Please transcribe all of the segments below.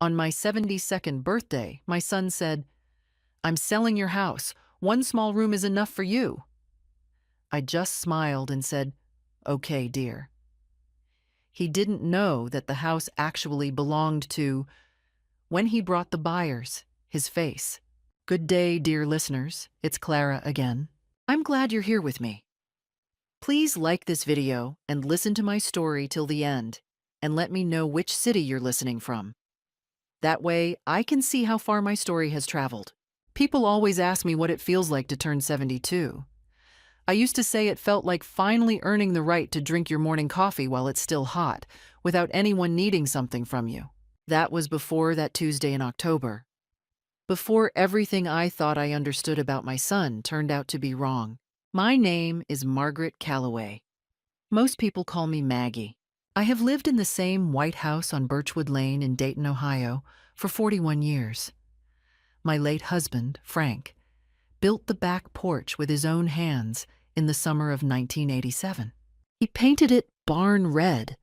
On my 72nd birthday, my son said, "I'm selling your house. One small room is enough for you." I just smiled and said, "Okay, dear." He didn't know that the house actually belonged to, when he brought the buyers, his face. Good day, dear listeners. It's Clara again. I'm glad you're here with me. Please like this video and listen to my story till the end, and let me know which city you're listening from. That way, I can see how far my story has traveled. People always ask me what it feels like to turn 72. I used to say it felt like finally earning the right to drink your morning coffee while it's still hot, without anyone needing something from you. That was before that Tuesday in October. Before everything I thought I understood about my son turned out to be wrong. My name is Margaret Calloway. Most people call me Maggie. I have lived in the same white house on Birchwood Lane in Dayton, Ohio, for 41 years. My late husband, Frank, built the back porch with his own hands in the summer of 1987. He painted it barn red.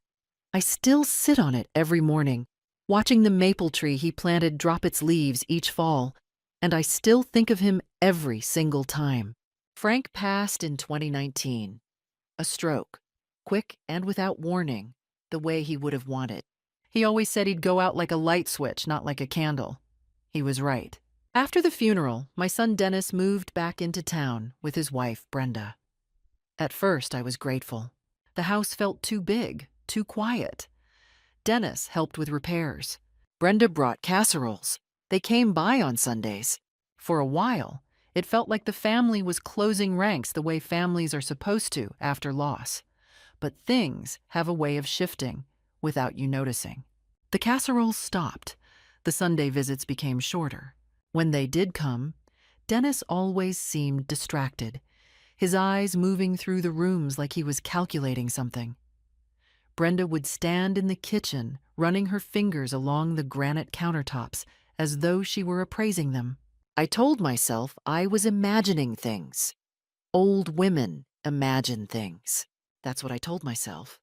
I still sit on it every morning, watching the maple tree he planted drop its leaves each fall, and I still think of him every single time. Frank passed in 2019. A stroke, quick and without warning, the way he would have wanted. He always said he'd go out like a light switch, not like a candle. He was right. After the funeral, my son Dennis moved back into town with his wife, Brenda. At first, I was grateful. The house felt too big, too quiet. Dennis helped with repairs. Brenda brought casseroles. They came by on Sundays. For a while, it felt like the family was closing ranks the way families are supposed to after loss. But things have a way of shifting without you noticing. The casseroles stopped. The Sunday visits became shorter. When they did come, Dennis always seemed distracted, his eyes moving through the rooms like he was calculating something. Brenda would stand in the kitchen, running her fingers along the granite countertops as though she were appraising them. I told myself I was imagining things. Old women imagine things. That's what I told myself.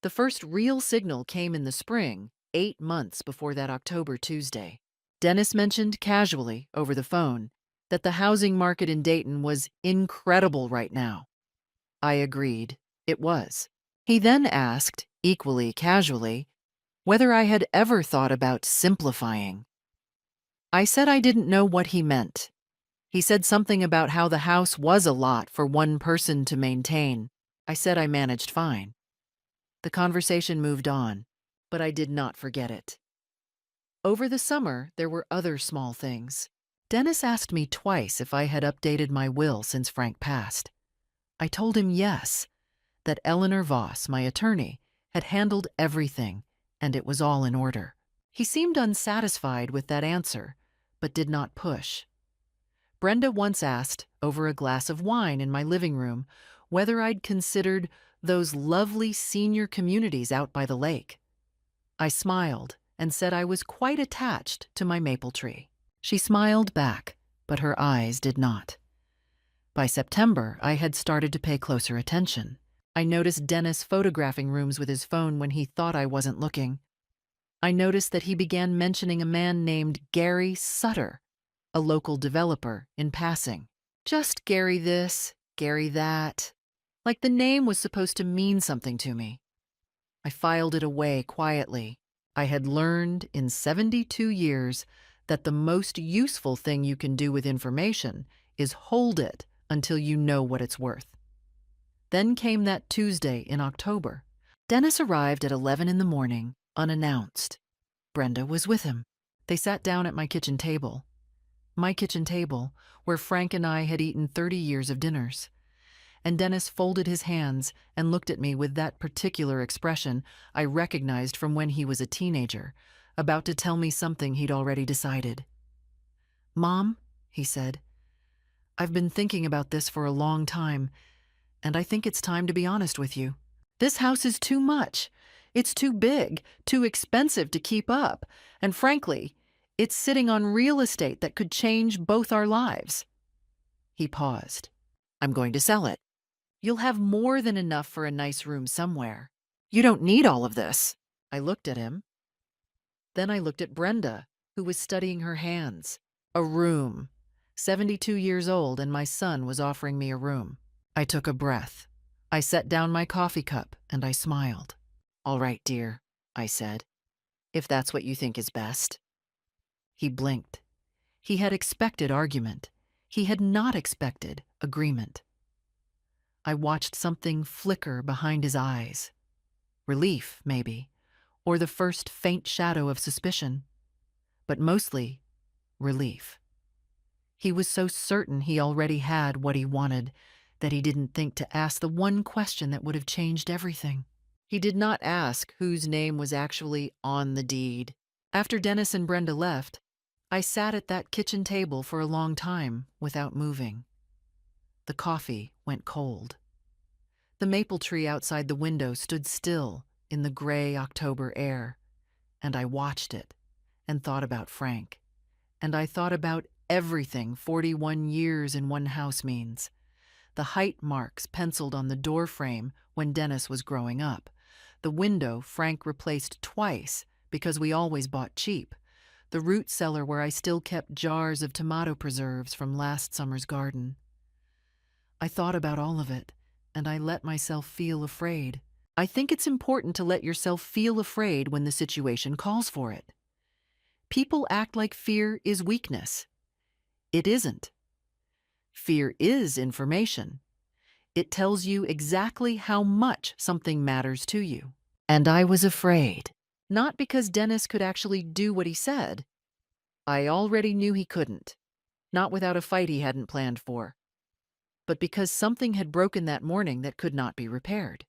The first real signal came in the spring, 8 months before that October Tuesday. Dennis mentioned casually, over the phone, that the housing market in Dayton was incredible right now. I agreed. It was. He then asked, equally casually, whether I had ever thought about simplifying. I said I didn't know what he meant. He said something about how the house was a lot for one person to maintain. I said I managed fine. The conversation moved on, but I did not forget it. Over the summer, there were other small things. Dennis asked me twice if I had updated my will since Frank passed. I told him yes, that Eleanor Voss, my attorney, had handled everything, and it was all in order. He seemed unsatisfied with that answer, but did not push. Brenda once asked, over a glass of wine in my living room, whether I'd considered those lovely senior communities out by the lake. I smiled and said I was quite attached to my maple tree. She smiled back, but her eyes did not. By September, I had started to pay closer attention. I noticed Dennis photographing rooms with his phone when he thought I wasn't looking. I noticed that he began mentioning a man named Gary Sutter, a local developer, in passing. Just Gary this, Gary that. Like the name was supposed to mean something to me. I filed it away quietly. I had learned in 72 years that the most useful thing you can do with information is hold it until you know what it's worth. Then came that Tuesday in October. Dennis arrived at 11 in the morning, unannounced. Brenda was with him. They sat down at my kitchen table. My kitchen table, where Frank and I had eaten 30 years of dinners. And Dennis folded his hands and looked at me with that particular expression I recognized from when he was a teenager, about to tell me something he'd already decided. "Mom," he said, "I've been thinking about this for a long time, and I think it's time to be honest with you. This house is too much. It's too big, too expensive to keep up, and frankly, it's sitting on real estate that could change both our lives." He paused. "I'm going to sell it. You'll have more than enough for a nice room somewhere. You don't need all of this." I looked at him. Then I looked at Brenda, who was studying her hands. A room. 72 years old, and my son was offering me a room. I took a breath. I set down my coffee cup and I smiled. "All right, dear," I said, "if that's what you think is best." He blinked. He had expected argument. He had not expected agreement. I watched something flicker behind his eyes. Relief, maybe, or the first faint shadow of suspicion, but mostly relief. He was so certain he already had what he wanted that he didn't think to ask the one question that would have changed everything. He did not ask whose name was actually on the deed. After Dennis and Brenda left, I sat at that kitchen table for a long time without moving. The coffee went cold. The maple tree outside the window stood still in the gray October air, and I watched it and thought about Frank. And I thought about everything 41 years in one house means. The height marks penciled on the door frame when Dennis was growing up. The window Frank replaced twice because we always bought cheap. The root cellar where I still kept jars of tomato preserves from last summer's garden. I thought about all of it, and I let myself feel afraid. I think it's important to let yourself feel afraid when the situation calls for it. People act like fear is weakness. It isn't. Fear is information. It tells you exactly how much something matters to you. And I was afraid. Not because Dennis could actually do what he said. I already knew he couldn't. Not without a fight he hadn't planned for. But because something had broken that morning that could not be repaired.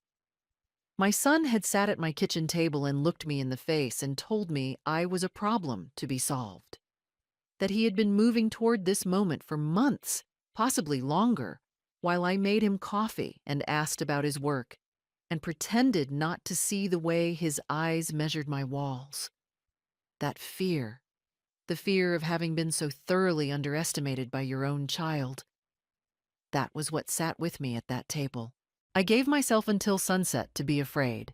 My son had sat at my kitchen table and looked me in the face and told me I was a problem to be solved. That he had been moving toward this moment for months, possibly longer, while I made him coffee and asked about his work, and pretended not to see the way his eyes measured my walls. That fear, the fear of having been so thoroughly underestimated by your own child, that was what sat with me at that table. I gave myself until sunset to be afraid.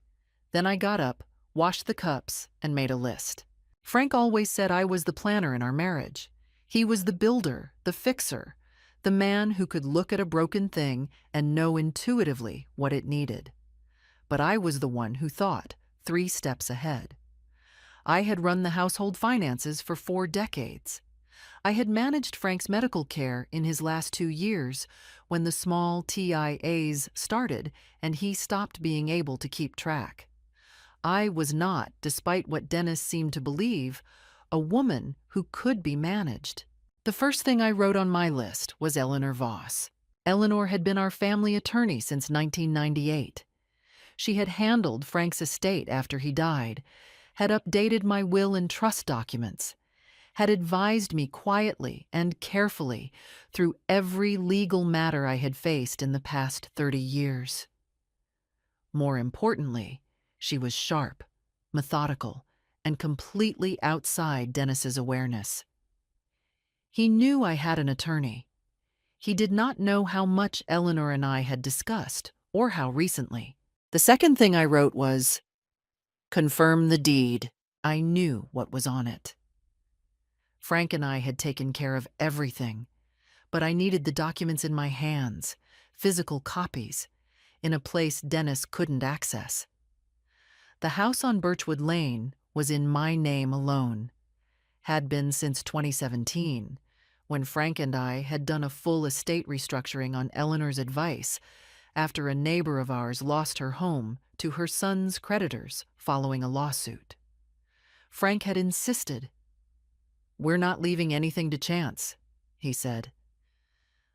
Then I got up, washed the cups, and made a list. Frank always said I was the planner in our marriage. He was the builder, the fixer, the man who could look at a broken thing and know intuitively what it needed. But I was the one who thought 3 steps ahead. I had run the household finances for 4 decades. I had managed Frank's medical care in his last 2 years when the small TIAs started and he stopped being able to keep track. I was not, despite what Dennis seemed to believe, a woman who could be managed. The first thing I wrote on my list was Eleanor Voss. Eleanor had been our family attorney since 1998. She had handled Frank's estate after he died, had updated my will and trust documents, had advised me quietly and carefully through every legal matter I had faced in the past 30 years. More importantly, she was sharp, methodical, and completely outside Dennis's awareness. He knew I had an attorney. He did not know how much Eleanor and I had discussed, or how recently. The second thing I wrote was, "Confirm the deed." I knew what was on it. Frank and I had taken care of everything, but I needed the documents in my hands, physical copies, in a place Dennis couldn't access. The house on Birchwood Lane was in my name alone, had been since 2017, when Frank and I had done a full estate restructuring on Eleanor's advice after a neighbor of ours lost her home to her son's creditors following a lawsuit. Frank had insisted. "We're not leaving anything to chance," he said.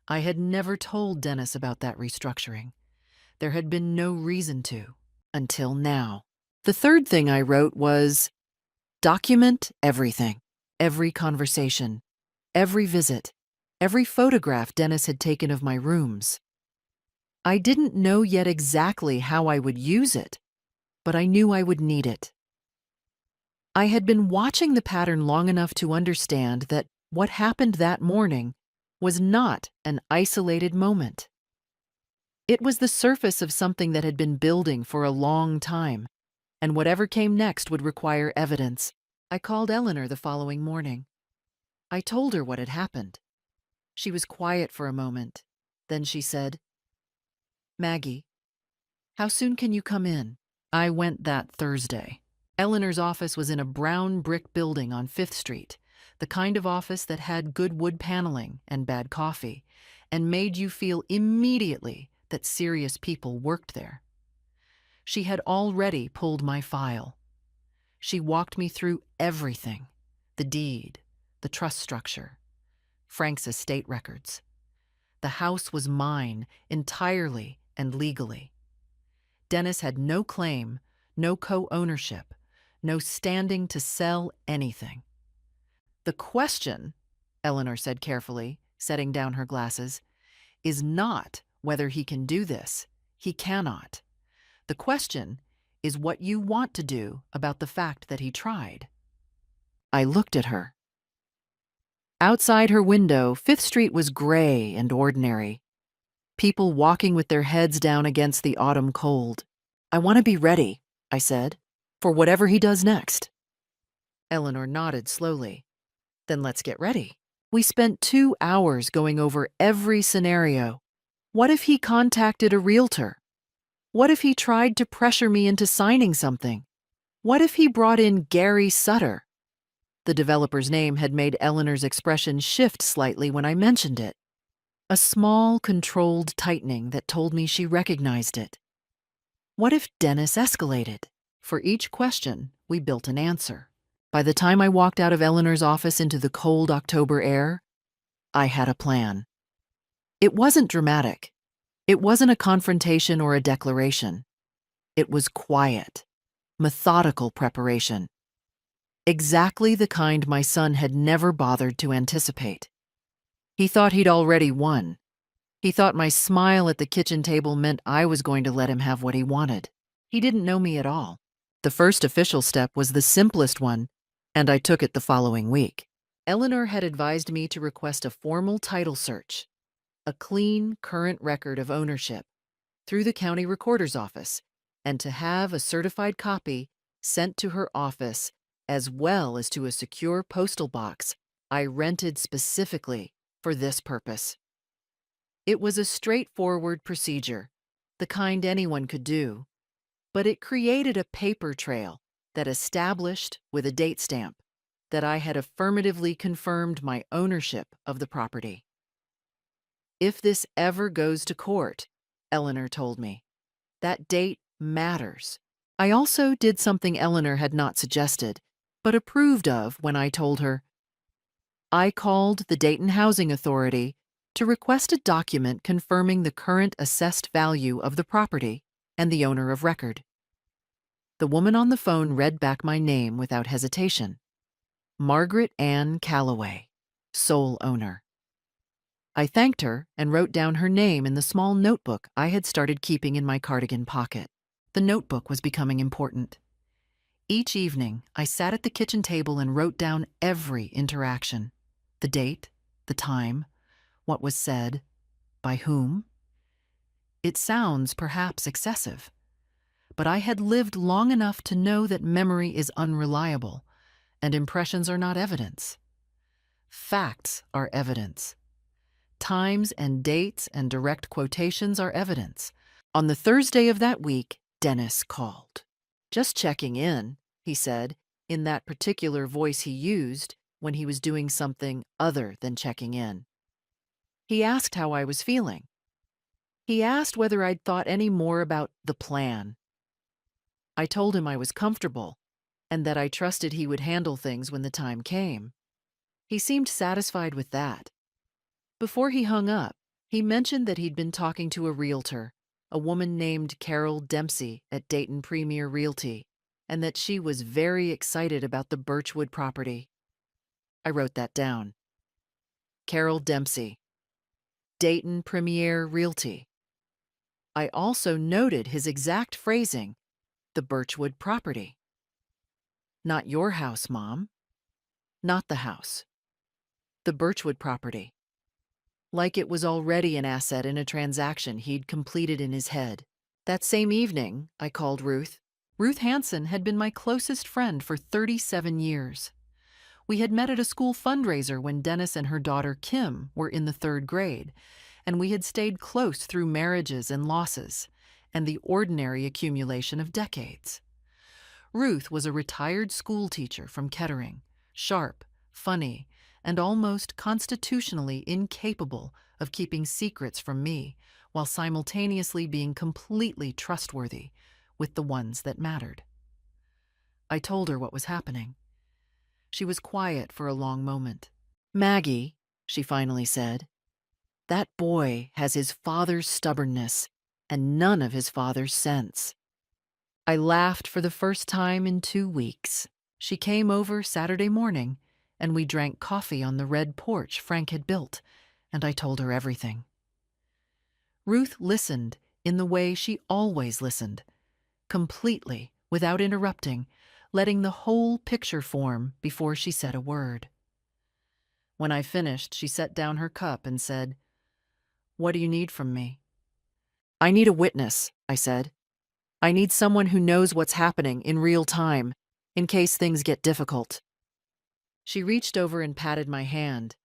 I had never told Dennis about that restructuring. There had been no reason to, until now. The third thing I wrote was, document everything, every conversation, every visit, every photograph Dennis had taken of my rooms. I didn't know yet exactly how I would use it, but I knew I would need it. I had been watching the pattern long enough to understand that what happened that morning was not an isolated moment. It was the surface of something that had been building for a long time, and whatever came next would require evidence, I called Eleanor the following morning. I told her what had happened. She was quiet for a moment. Then she said, "Maggie, how soon can you come in?" I went that Thursday. Eleanor's office was in a brown brick building on 5th Street, the kind of office that had good wood paneling and bad coffee, and made you feel immediately that serious people worked there. She had already pulled my file. She walked me through everything: the deed, the trust structure, Frank's estate records. The house was mine entirely and legally. Dennis had no claim, no co-ownership, no standing to sell anything. The question, Eleanor said carefully, setting down her glasses, is not whether he can do this. He cannot. The question is what you want to do about the fact that he tried. I looked at her. Outside her window, 5th Street was gray and ordinary. People walking with their heads down against the autumn cold. "I want to be ready," I said, "for whatever he does next." Eleanor nodded slowly. "Then let's get ready." We spent 2 hours going over every scenario. What if he contacted a realtor? What if he tried to pressure me into signing something? What if he brought in Gary Sutter? The developer's name had made Eleanor's expression shift slightly when I mentioned it. A small, controlled tightening that told me she recognized it. What if Dennis escalated? For each question, we built an answer. By the time I walked out of Eleanor's office into the cold October air, I had a plan. It wasn't dramatic. It wasn't a confrontation or a declaration. It was quiet, methodical preparation. Exactly the kind my son had never bothered to anticipate. He thought he'd already won. He thought my smile at the kitchen table meant I was going to let him have what he wanted. He didn't know me at all. The first official step was the simplest one, and I took it the following week. Eleanor had advised me to request a formal title search, a clean, current record of ownership, through the county recorder's office, and to have a certified copy sent to her office, as well as to a secure postal box I rented specifically for this purpose. It was a straightforward procedure, the kind anyone could do, but it created a paper trail that established, with a date stamp, that I had affirmatively confirmed my ownership of the property. If this ever goes to court, Eleanor told me, that date matters. I also did something Eleanor had not suggested, but approved of when I told her. I called the Dayton Housing Authority to request a document confirming the current assessed value of the property and the owner of record. The woman on the phone read back my name without hesitation. Margaret Ann Calloway, sole owner. I thanked her and wrote down her name in the small notebook I had started keeping in my cardigan pocket. The notebook was becoming important. Each evening, I sat at the kitchen table and wrote down every interaction. The date, the time, what was said, by whom. It sounds perhaps excessive, but I had lived long enough to know that memory is unreliable, and impressions are not evidence. Facts are evidence. Times and dates and direct quotations are evidence. On the Thursday of that week, Dennis called. "Just checking in," he said, in that particular voice he used when he was doing something other than checking in. He asked how I was feeling. He asked whether I'd thought any more about the plan. I told him I was comfortable and that I trusted he would handle things when the time came. He seemed satisfied with that. Before he hung up, he mentioned that he'd been talking to a realtor, a woman named Carol Dempsey at Dayton Premier Realty, and that she was very excited about the Birchwood property. I wrote that down. Carol Dempsey, Dayton Premier Realty. I also noted his exact phrasing, the Birchwood property. Not your house, Mom. Not the house. The Birchwood property. Like it was already an asset in a transaction he'd completed in his head. That same evening, I called Ruth. Ruth Hansen had been my closest friend for 37 years. We had met at a school fundraiser when Dennis and her daughter Kim were in the 3rd grade, and we had stayed close through marriages and losses, and the ordinary accumulation of decades. Ruth was a retired school teacher from Kettering, sharp, funny, and almost constitutionally incapable of keeping secrets from me, while simultaneously being completely trustworthy with the ones that mattered. I told her what was happening. She was quiet for a long moment. "Maggie," she finally said, "that boy has his father's stubbornness and none of his father's sense." I laughed for the first time in 2 weeks. She came over Saturday morning, and we drank coffee on the red porch Frank had built, and I told her everything. Ruth listened in the way she always listened, completely, without interrupting, letting the whole picture form before she said a word. When I finished, she set down her cup and said, "What do you need from me?" "I need a witness," I said. "I need someone who knows what's happening in real time, in case things get difficult." She reached over and patted my hand.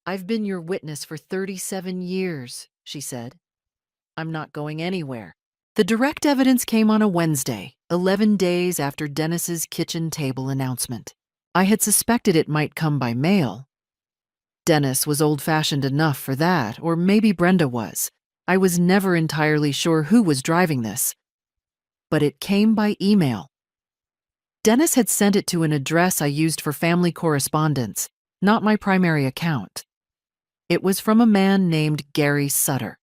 "I've been your witness for 37 years, she said. "I'm not going anywhere." The direct evidence came on a Wednesday, 11 days after Dennis's kitchen table announcement. I had suspected it might come by mail. Dennis was old-fashioned enough for that, or maybe Brenda was. I was never entirely sure who was driving this. But it came by email. Dennis had sent it to an address I used for family correspondence, not my primary account. It was from a man named Gary Sutter,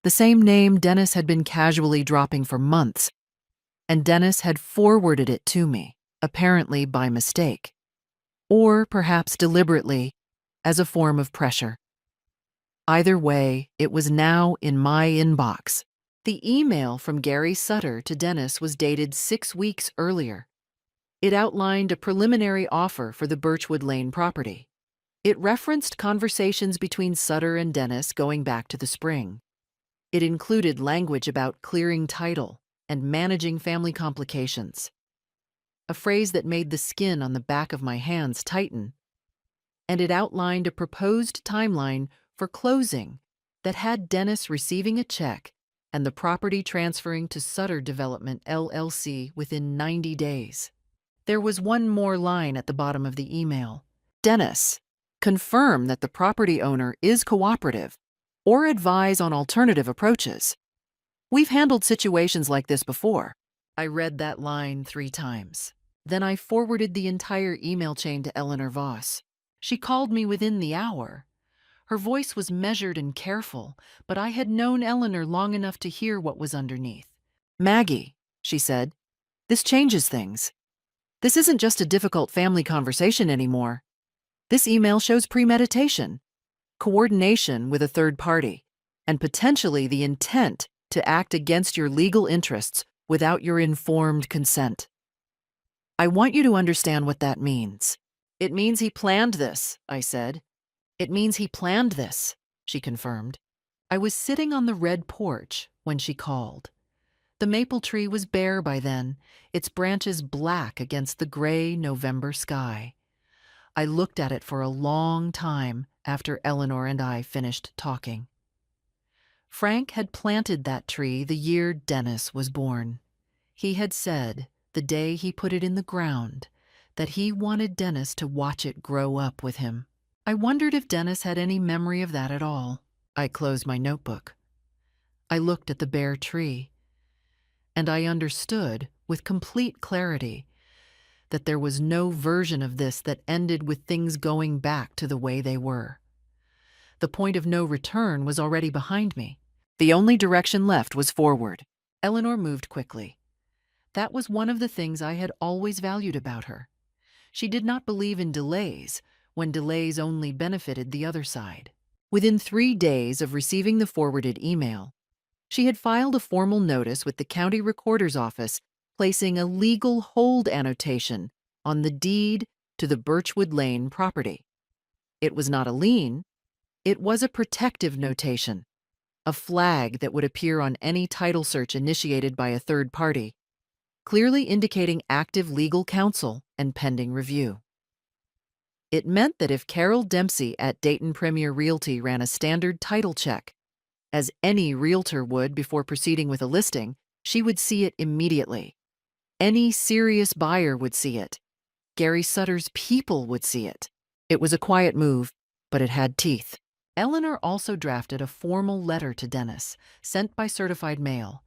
the same name Dennis had been casually dropping for months, and Dennis had forwarded it to me, apparently by mistake, or perhaps deliberately, as a form of pressure. Either way, it was now in my inbox. The email from Gary Sutter to Dennis was dated 6 weeks earlier. It outlined a preliminary offer for the Birchwood Lane property. It referenced conversations between Sutter and Dennis going back to the spring. It included language about clearing title and managing family complications, a phrase that made the skin on the back of my hands tighten. And it outlined a proposed timeline for closing that had Dennis receiving a check and the property transferring to Sutter Development, LLC, within 90 days. There was one more line at the bottom of the email. "Dennis, confirm that the property owner is cooperative or advise on alternative approaches. We've handled situations like this before." I read that line 3 times. Then I forwarded the entire email chain to Eleanor Voss. She called me within the hour. Her voice was measured and careful, but I had known Eleanor long enough to hear what was underneath. "Maggie," she said, "this changes things. This isn't just a difficult family conversation anymore. This email shows premeditation, coordination with a third party, and potentially the intent to act against your legal interests without your informed consent. I want you to understand what that means." "It means he planned this," I said. "It means he planned this," she confirmed. I was sitting on the red porch when she called. The maple tree was bare by then, its branches black against the gray November sky. I looked at it for a long time after Eleanor and I finished talking. Frank had planted that tree the year Dennis was born. He had said, the day he put it in the ground, that he wanted Dennis to watch it grow up with him. I wondered if Dennis had any memory of that at all. I closed my notebook. I looked at the bare tree, and I understood with complete clarity that there was no version of this that ended with things going back to the way they were. The point of no return was already behind me. The only direction left was forward. Eleanor moved quickly. That was one of the things I had always valued about her. She did not believe in delays when delays only benefited the other side. Within 3 days of receiving the forwarded email, she had filed a formal notice with the county recorder's office placing a legal hold annotation on the deed to the Birchwood Lane property. It was not a lien, it was a protective notation, a flag that would appear on any title search initiated by a third party. clearly indicating active legal counsel and pending review. It meant that if Carol Dempsey at Dayton Premier Realty ran a standard title check, as any realtor would before proceeding with a listing, she would see it immediately. Any serious buyer would see it. Gary Sutter's people would see it. It was a quiet move, but it had teeth. Eleanor also drafted a formal letter to Dennis, sent by certified mail,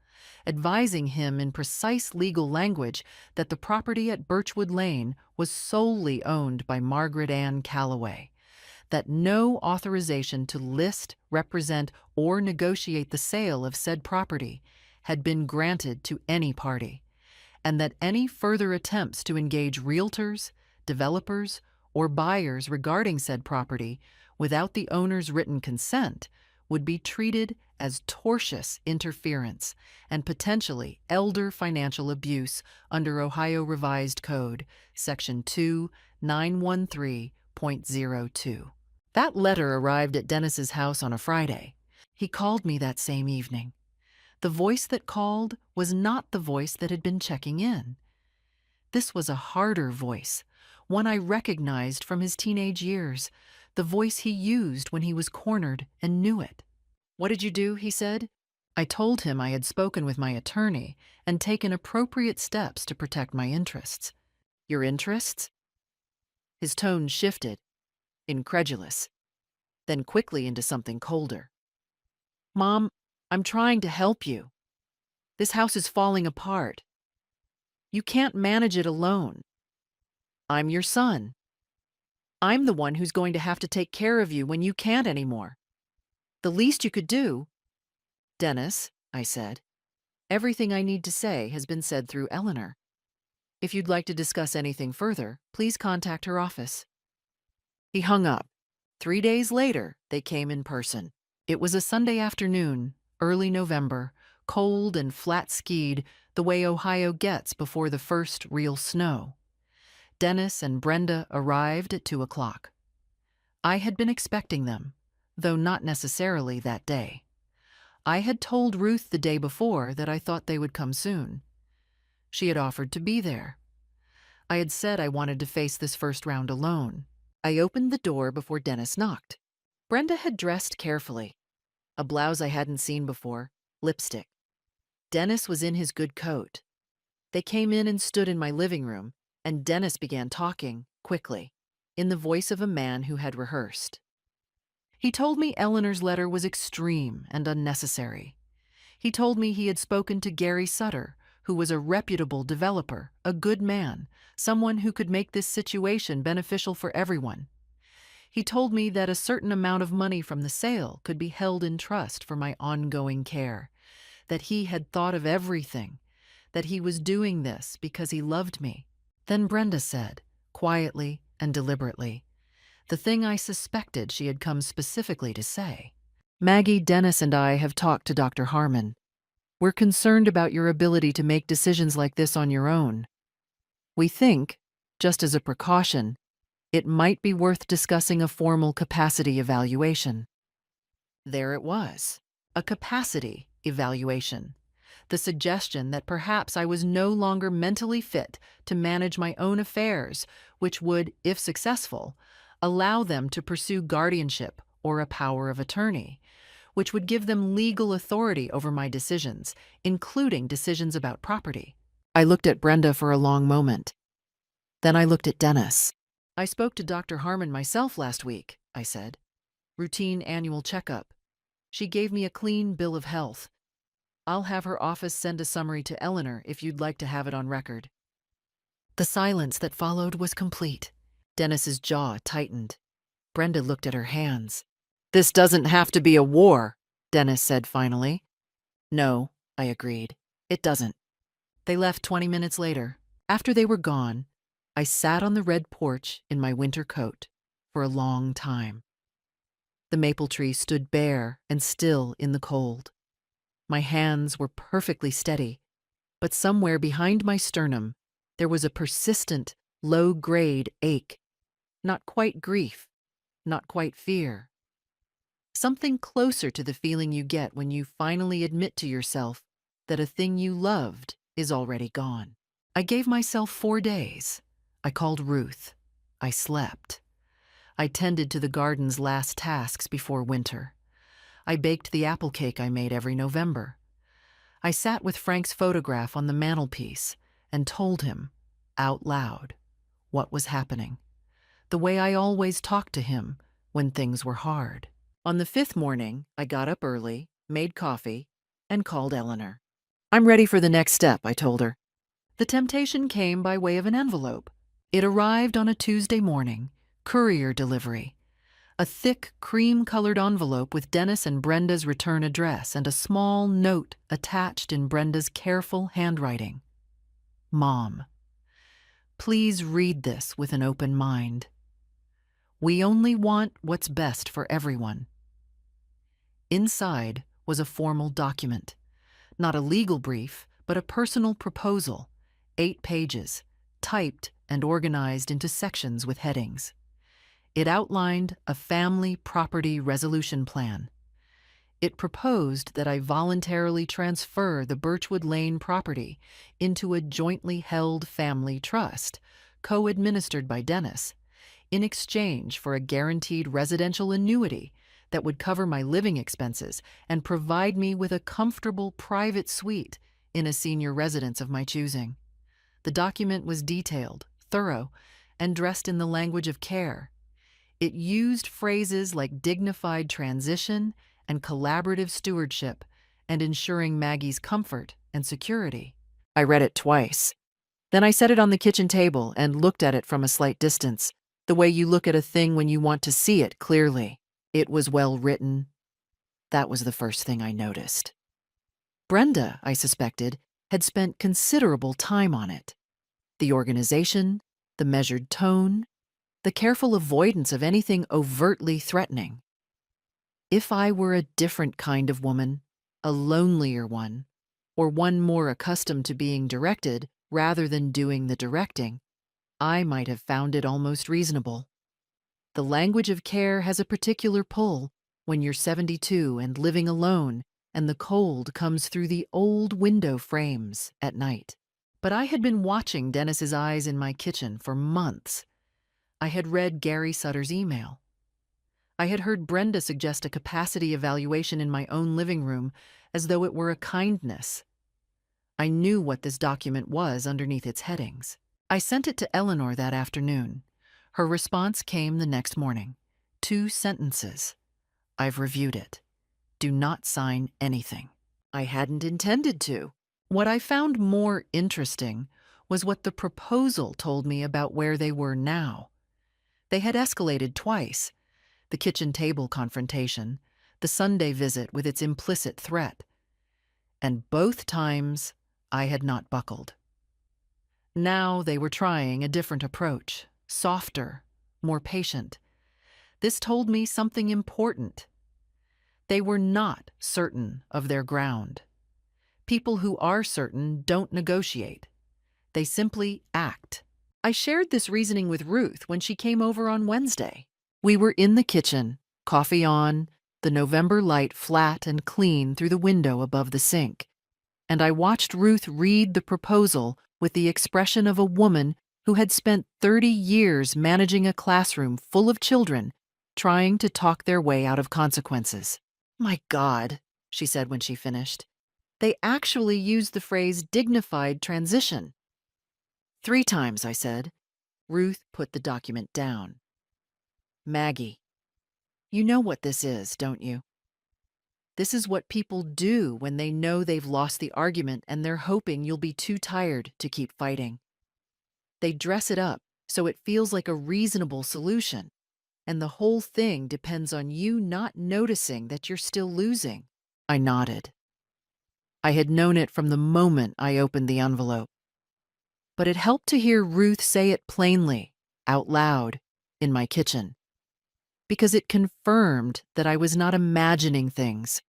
advising him in precise legal language that the property at Birchwood Lane was solely owned by Margaret Ann Calloway, that no authorization to list, represent, or negotiate the sale of said property had been granted to any party, and that any further attempts to engage realtors, developers, or buyers regarding said property without the owner's written consent would be treated as tortious interference and potentially elder financial abuse under Ohio Revised Code, Section 2913.02. That letter arrived at Dennis's house on a Friday. He called me that same evening. The voice that called was not the voice that had been checking in. This was a harder voice, one I recognized from his teenage years, the voice he used when he was cornered and knew it. "What did you do?" he said. I told him I had spoken with my attorney and taken appropriate steps to protect my interests. "Your interests?" His tone shifted, incredulous, then quickly into something colder. "Mom, I'm trying to help you. This house is falling apart. You can't manage it alone. I'm your son. I'm the one who's going to have to take care of you when you can't anymore. The least you could do—" "Dennis," I said, "everything I need to say has been said through Eleanor. If you'd like to discuss anything further, please contact her office." He hung up. 3 days later, they came in person. It was a Sunday afternoon, early November, cold and flat-skied the way Ohio gets before the first real snow. Dennis and Brenda arrived at 2 o'clock. I had been expecting them, though not necessarily that day. I had told Ruth the day before that I thought they would come soon. She had offered to be there. I had said I wanted to face this first round alone. I opened the door before Dennis knocked. Brenda had dressed carefully. A blouse I hadn't seen before, lipstick. Dennis was in his good coat. They came in and stood in my living room, and Dennis began talking, quickly, in the voice of a man who had rehearsed. He told me Eleanor's letter was extreme and unnecessary. He told me he had spoken to Gary Sutter, who was a reputable developer, a good man, someone who could make this situation beneficial for everyone. He told me that a certain amount of money from the sale could be held in trust for my ongoing care, that he had thought of everything, that he was doing this because he loved me. Then Brenda said, quietly and deliberately, the thing I suspected she had come specifically to say. "Maggie, Dennis and I have talked to Dr. Harmon. We're concerned about your ability to make decisions like this on your own. We think, just as a precaution, it might be worth discussing a formal capacity evaluation." There it was, a capacity evaluation. The suggestion that perhaps I was no longer mentally fit to manage my own affairs, which would, if successful, allow them to pursue guardianship or a power of attorney, which would give them legal authority over my decisions, including decisions about property. I looked at Brenda for a long moment. Then I looked at Dennis. "I spoke to Dr. Harmon myself last week," I said. "Routine annual checkup. She gave me a clean bill of health. I'll have her office send a summary to Eleanor if you'd like to have it on record." The silence that followed was complete. Dennis's jaw tightened. Brenda looked at her hands. "This doesn't have to be a war," Dennis said finally. "No," I agreed. "It doesn't." They left 20 minutes later. After they were gone, I sat on the red porch in my winter coat for a long time. The maple tree stood bare and still in the cold. My hands were perfectly steady, but somewhere behind my sternum, there was a persistent, low-grade ache. Not quite grief, not quite fear. Something closer to the feeling you get when you finally admit to yourself that a thing you loved is already gone. I gave myself 4 days. I called Ruth. I slept. I tended to the garden's last tasks before winter. I baked the apple cake I made every November. I sat with Frank's photograph on the mantelpiece and told him, out loud, what was happening, the way I always talked to him when things were hard. On the 5th morning, I got up early, made coffee, and called Eleanor. I'm ready for the next step, I told her. The temptation came by way of an envelope. It arrived on a Tuesday morning, courier delivery. A thick, cream-colored envelope with Dennis and Brenda's return address and a small note attached in Brenda's careful handwriting. Mom, please read this with an open mind. We only want what's best for everyone. Inside was a formal document, not a legal brief, but a personal proposal, 8 pages, typed and organized into sections with headings. It outlined a family property resolution plan. It proposed that I voluntarily transfer the Birchwood Lane property into a jointly held family trust, co-administered by Dennis, in exchange for a guaranteed residential annuity that would cover my living expenses and provide me with a comfortable private suite in a senior residence of my choosing. The document was detailed, thorough, and dressed in the language of care. It used phrases like dignified transition and collaborative stewardship and ensuring Maggie's comfort and security. I read it twice. Then I set it on the kitchen table and looked at it from a slight distance, the way you look at a thing when you want to see it clearly. It was well written. That was the first thing I noticed. Brenda, I suspected, had spent considerable time on it. The organization, the measured tone, the careful avoidance of anything overtly threatening. If I were a different kind of woman, a lonelier one, or one more accustomed to being directed rather than doing the directing, I might have found it almost reasonable. The language of care has a particular pull when you're 72 and living alone and the cold comes through the old window frames at night. But I had been watching Dennis's eyes in my kitchen for months. I had read Gary Sutter's email. I had heard Brenda suggest a capacity evaluation in my own living room as though it were a kindness. I knew what this document was underneath its headings. I sent it to Eleanor that afternoon. Her response came the next morning. 2 sentences. I've reviewed it. Do not sign anything. I hadn't intended to. What I found more interesting was what the proposal told me about where they were now. They had escalated twice. The kitchen table confrontation, the Sunday visit with its implicit threat. And both times I had not buckled. Now they were trying a different approach, softer, more patient. This told me something important. They were not certain of their ground. People who are certain don't negotiate. They simply act. I shared this reasoning with Ruth when she came over on Wednesday. We were in the kitchen, coffee on, the November light flat and clean through the window above the sink, and I watched Ruth read the proposal with the expression of a woman who had spent 30 years managing a classroom full of children, trying to talk their way out of consequences. My God, she said when she finished. They actually used the phrase dignified transition. 3 times, I said. Ruth put the document down. Maggie, you know what this is, don't you? This is what people do when they know they've lost the argument and they're hoping you'll be too tired to keep fighting. They dress it up so it feels like a reasonable solution, and the whole thing depends on you not noticing that you're still losing. I nodded. I had known it from the moment I opened the envelope. But it helped to hear Ruth say it plainly, out loud, in my kitchen. Because it confirmed that I was not imagining things,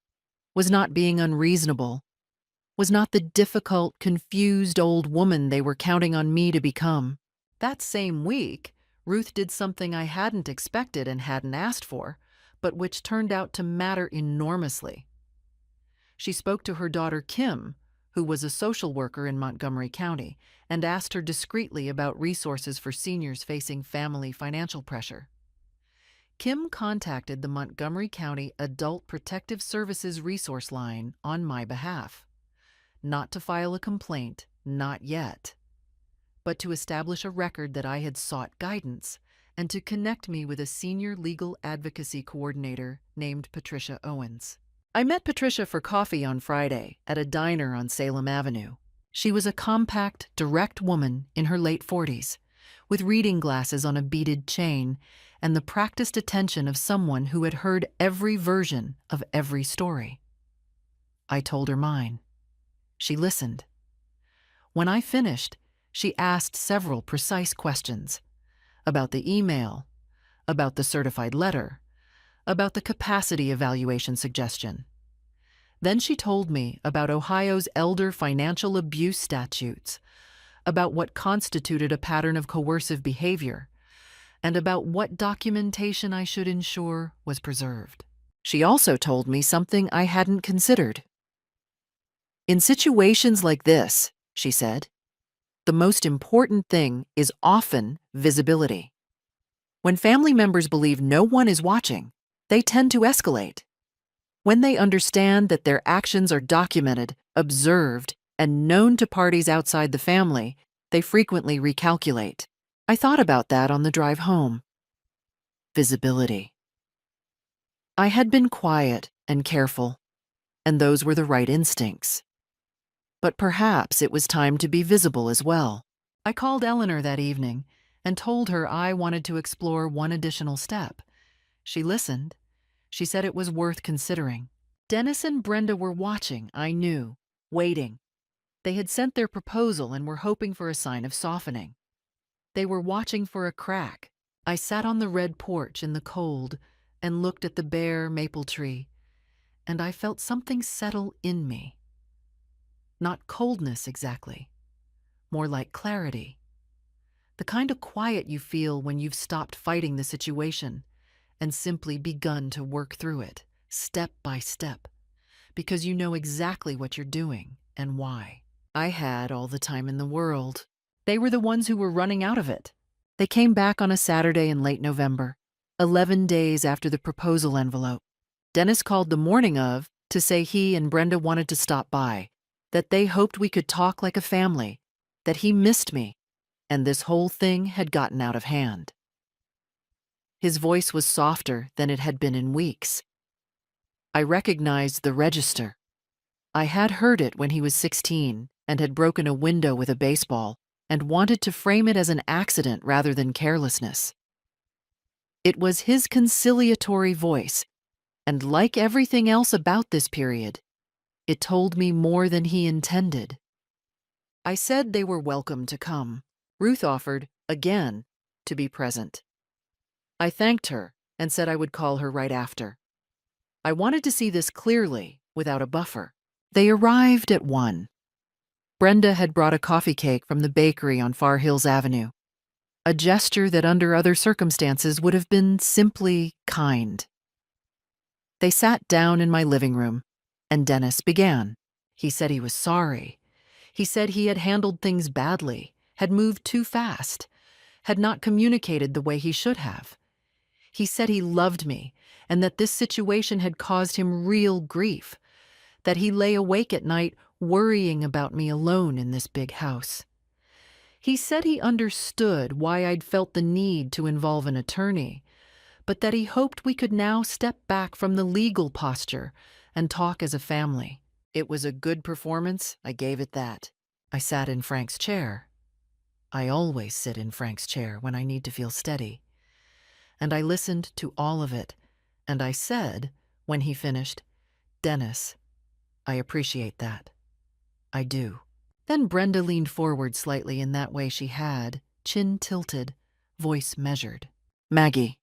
was not being unreasonable, was not the difficult, confused old woman they were counting on me to become. That same week, Ruth did something I hadn't expected and hadn't asked for, but which turned out to matter enormously. She spoke to her daughter Kim, who was a social worker in Montgomery County, and asked her discreetly about resources for seniors facing family financial pressure. Kim contacted the Montgomery County Adult Protective Services Resource Line on my behalf. Not to file a complaint, not yet, but to establish a record that I had sought guidance and to connect me with a senior legal advocacy coordinator named Patricia Owens. I met Patricia for coffee on Friday at a diner on Salem Avenue. She was a compact, direct woman in her late 40s, with reading glasses on a beaded chain and the practiced attention of someone who had heard every version of every story. I told her mine. She listened. When I finished, she asked several precise questions about the email, about the certified letter, about the capacity evaluation suggestion. Then she told me about Ohio's elder financial abuse statutes, about what constituted a pattern of coercive behavior, and about what documentation I should ensure was preserved. She also told me something I hadn't considered. In situations like this, she said, the most important thing is often visibility. When family members believe no one is watching, they tend to escalate. When they understand that their actions are documented, observed, and known to parties outside the family, they frequently recalculate. I thought about that on the drive home. Visibility. I had been quiet and careful, and those were the right instincts. But perhaps it was time to be visible as well. I called Eleanor that evening and told her I wanted to explore one additional step. She listened. She said it was worth considering. Dennis and Brenda were watching, I knew, waiting. They had sent their proposal and were hoping for a sign of softening. They were watching for a crack. I sat on the red porch in the cold and looked at the bare maple tree, and I felt something settle in me. Not coldness exactly, more like clarity. The kind of quiet you feel when you've stopped fighting the situation and simply begun to work through it, step by step, because you know exactly what you're doing and why. I had all the time in the world. They were the ones who were running out of it. They came back on a Saturday in late November, 11 days after the proposal envelope. Dennis called the morning of to say he and Brenda wanted to stop by, that they hoped we could talk like a family, that he missed me, and this whole thing had gotten out of hand. His voice was softer than it had been in weeks. I recognized the register. I had heard it when he was 16 and had broken a window with a baseball and wanted to frame it as an accident rather than carelessness. It was his conciliatory voice, and like everything else about this period, it told me more than he intended. I said they were welcome to come. Ruth offered, again, to be present. I thanked her and said I would call her right after. I wanted to see this clearly, without a buffer. They arrived at 1. Brenda had brought a coffee cake from the bakery on Far Hills Avenue, a gesture that under other circumstances would have been simply kind. They sat down in my living room, and Dennis began. He said he was sorry. He said he had handled things badly, had moved too fast, had not communicated the way he should have. He said he loved me, and that this situation had caused him real grief, that he lay awake at night worrying about me alone in this big house. He said he understood why I'd felt the need to involve an attorney, but that he hoped we could now step back from the legal posture and talk as a family. It was a good performance, I gave it that. I sat in Frank's chair. I always sit in Frank's chair when I need to feel steady. And I listened to all of it, and I said, when he finished, "Dennis, I appreciate that. I do." Then Brenda leaned forward slightly in that way she had, chin tilted, voice measured. "Maggie,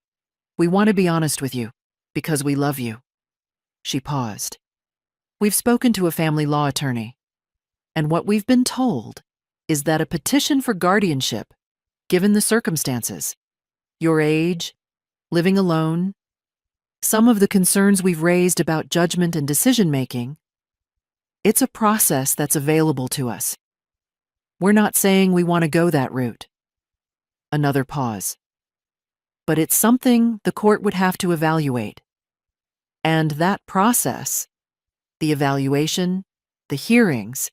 we want to be honest with you, because we love you." She paused. "We've spoken to a family law attorney, and what we've been told is that a petition for guardianship, given the circumstances, your age, living alone, some of the concerns we've raised about judgment and decision-making, It's a process that's available to us. We're not saying we want to go that route. Another pause. But it's something the court would have to evaluate. And that process, the evaluation, the hearings,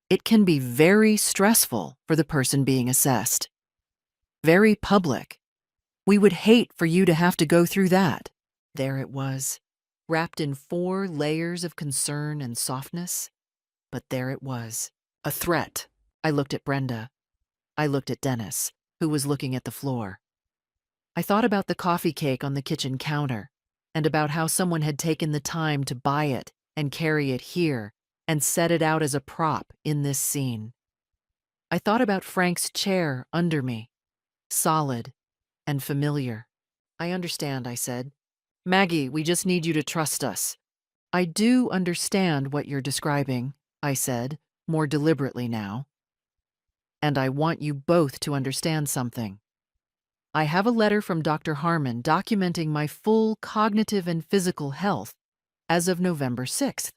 it can be very stressful for the person being assessed. Very public. We would hate for you to have to go through that. There it was, wrapped in 4 layers of concern and softness. But there it was, a threat. I looked at Brenda. I looked at Dennis, who was looking at the floor. I thought about the coffee cake on the kitchen counter, and about how someone had taken the time to buy it and carry it here and set it out as a prop in this scene. I thought about Frank's chair under me, solid and familiar. I understand, I said. Maggie, we just need you to trust us. I do understand what you're describing, I said, more deliberately now. And I want you both to understand something. I have a letter from Dr. Harmon documenting my full cognitive and physical health as of November 6th.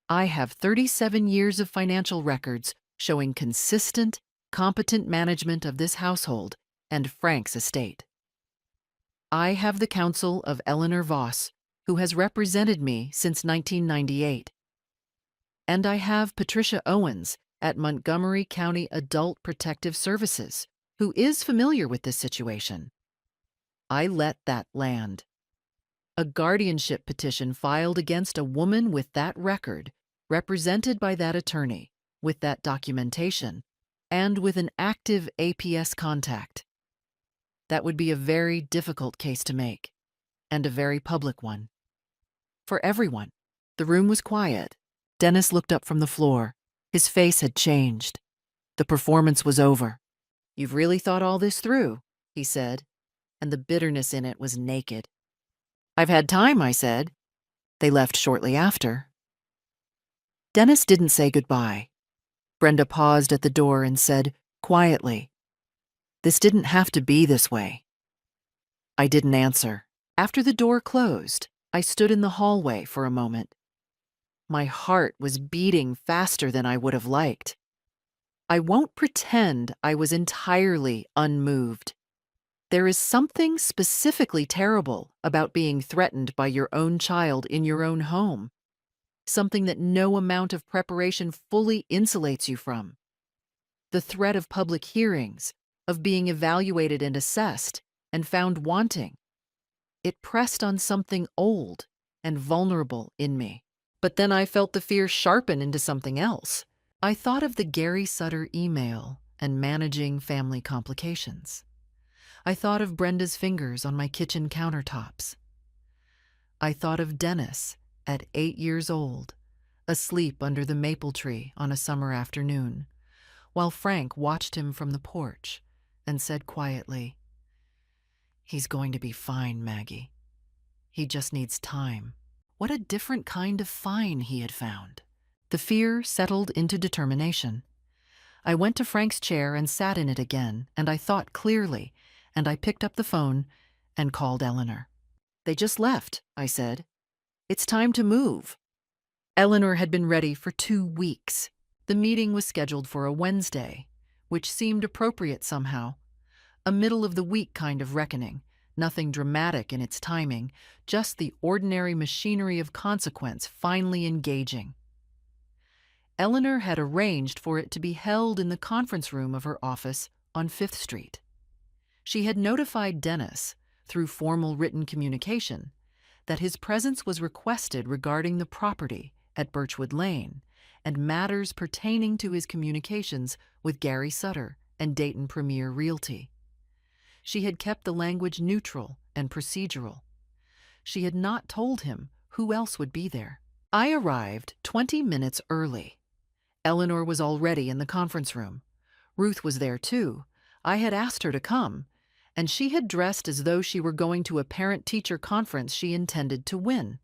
I have 37 years of financial records showing consistent, competent management of this household and Frank's estate. I have the counsel of Eleanor Voss, who has represented me since 1998. And I have Patricia Owens at Montgomery County Adult Protective Services, who is familiar with this situation. I let that land. A guardianship petition filed against a woman with that record, represented by that attorney, with that documentation, and with an active APS contact. That would be a very difficult case to make, and a very public one. For everyone. The room was quiet. Dennis looked up from the floor. His face had changed. The performance was over. You've really thought all this through, he said, and the bitterness in it was naked. I've had time, I said. They left shortly after. Dennis didn't say goodbye. Brenda paused at the door and said, quietly, "This didn't have to be this way." I didn't answer. After the door closed, I stood in the hallway for a moment. My heart was beating faster than I would have liked. I won't pretend I was entirely unmoved. There is something specifically terrible about being threatened by your own child in your own home. Something that no amount of preparation fully insulates you from. The threat of public hearings, of being evaluated and assessed, and found wanting. It pressed on something old and vulnerable in me. But then I felt the fear sharpen into something else. I thought of the Gary Sutter email and managing family complications. I thought of Brenda's fingers on my kitchen countertops. I thought of Dennis at 8 years old, asleep under the maple tree on a summer afternoon, while Frank watched him from the porch and said quietly, "He's going to be fine, Maggie. He just needs time." What a different kind of fine he had found. The fear settled into determination. I went to Frank's chair and sat in it again, and I thought clearly, and I picked up the phone and called Eleanor. "They just left," I said. "It's time to move." Eleanor had been ready for 2 weeks. The meeting was scheduled for a Wednesday, which seemed appropriate somehow. A middle-of-the-week kind of reckoning, nothing dramatic in its timing, just the ordinary machinery of consequence finally engaging. Eleanor had arranged for it to be held in the conference room of her office on 5th Street. She had notified Dennis, through formal written communication, that his presence was requested regarding the property at Birchwood Lane and matters pertaining to his communications with Gary Sutter and Dayton Premier Realty. She had kept the language neutral and procedural. She had not told him who else would be there. I arrived 20 minutes early. Eleanor was already in the conference room. Ruth was there too. I had asked her to come, and she had dressed as though she were going to a parent-teacher conference she intended to win.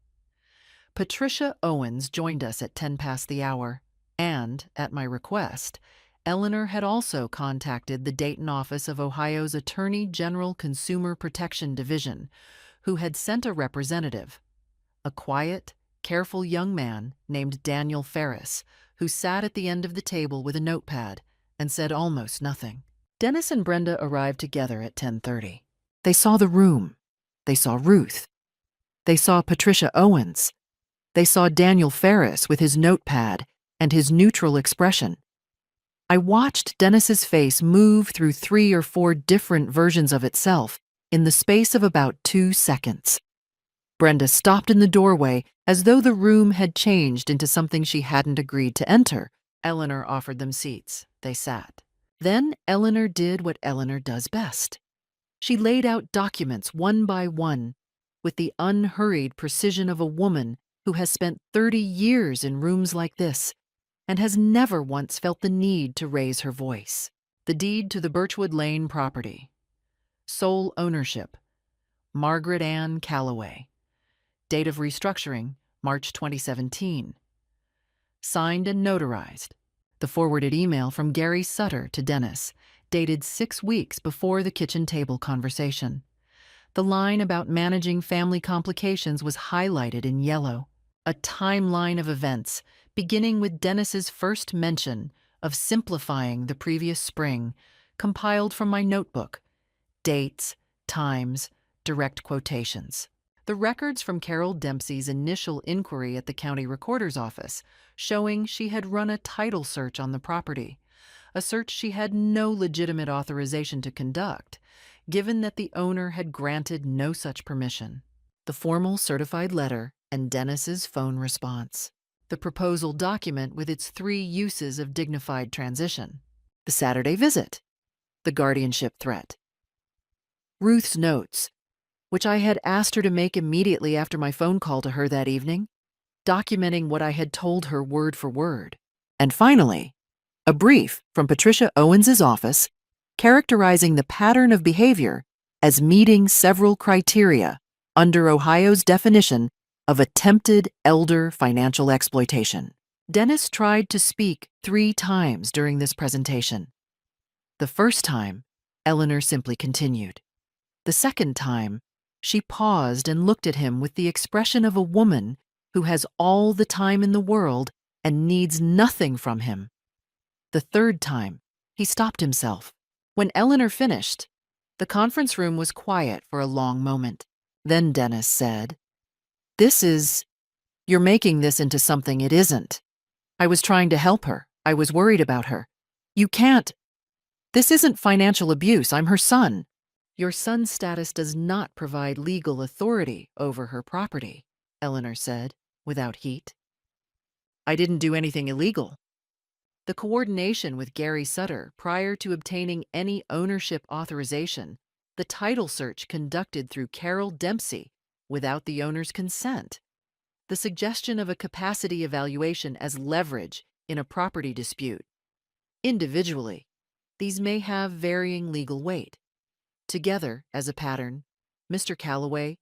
Patricia Owens joined us at 10 past the hour, and, at my request, Eleanor had also contacted the Dayton office of Ohio's Attorney General Consumer Protection Division, who had sent a representative, a quiet, careful young man named Daniel Ferris, who sat at the end of the table with a notepad and said almost nothing. Dennis and Brenda arrived together at 10:30. They saw the room. They saw Ruth. They saw Patricia Owens. They saw Daniel Ferris with his notepad and his neutral expression. I watched Dennis's face move through 3 or 4 different versions of itself in the space of about 2 seconds. Brenda stopped in the doorway as though the room had changed into something she hadn't agreed to enter. Eleanor offered them seats. They sat. Then Eleanor did what Eleanor does best. She laid out documents one by one with the unhurried precision of a woman who has spent 30 years in rooms like this and has never once felt the need to raise her voice. The deed to the Birchwood Lane property. Sole ownership, Margaret Ann Calloway. Date of restructuring, March 2017. Signed and notarized. The forwarded email from Gary Sutter to Dennis, dated 6 weeks before the kitchen table conversation. The line about managing family complications was highlighted in yellow. A timeline of events, beginning with Dennis's first mention of simplifying the previous spring, compiled from my notebook. Dates, times, direct quotations. The records from Carol Dempsey's initial inquiry at the county recorder's office, showing she had run a title search on the property, a search she had no legitimate authorization to conduct, given that the owner had granted no such permission. The formal certified letter and Dennis's phone response. The proposal document with its 3 uses of dignified transition. The Saturday visit. The guardianship threat. Ruth's notes, which I had asked her to make immediately after my phone call to her that evening, documenting what I had told her word for word. And finally, a brief from Patricia Owens's office characterizing the pattern of behavior as meeting several criteria under Ohio's definition of attempted elder financial exploitation. Dennis tried to speak 3 times during this presentation. The first time, Eleanor simply continued. The second time, she paused and looked at him with the expression of a woman who has all the time in the world and needs nothing from him. The third time, he stopped himself. When Eleanor finished, the conference room was quiet for a long moment. Then Dennis said, You're making this into something it isn't. I was trying to help her. I was worried about her. You can't. This isn't financial abuse. I'm her son. Your son's status does not provide legal authority over her property, Eleanor said, without heat. I didn't do anything illegal. The coordination with Gary Sutter prior to obtaining any ownership authorization, the title search conducted through Carol Dempsey without the owner's consent, the suggestion of a capacity evaluation as leverage in a property dispute. Individually, these may have varying legal weight. Together, as a pattern, Mr. Calloway,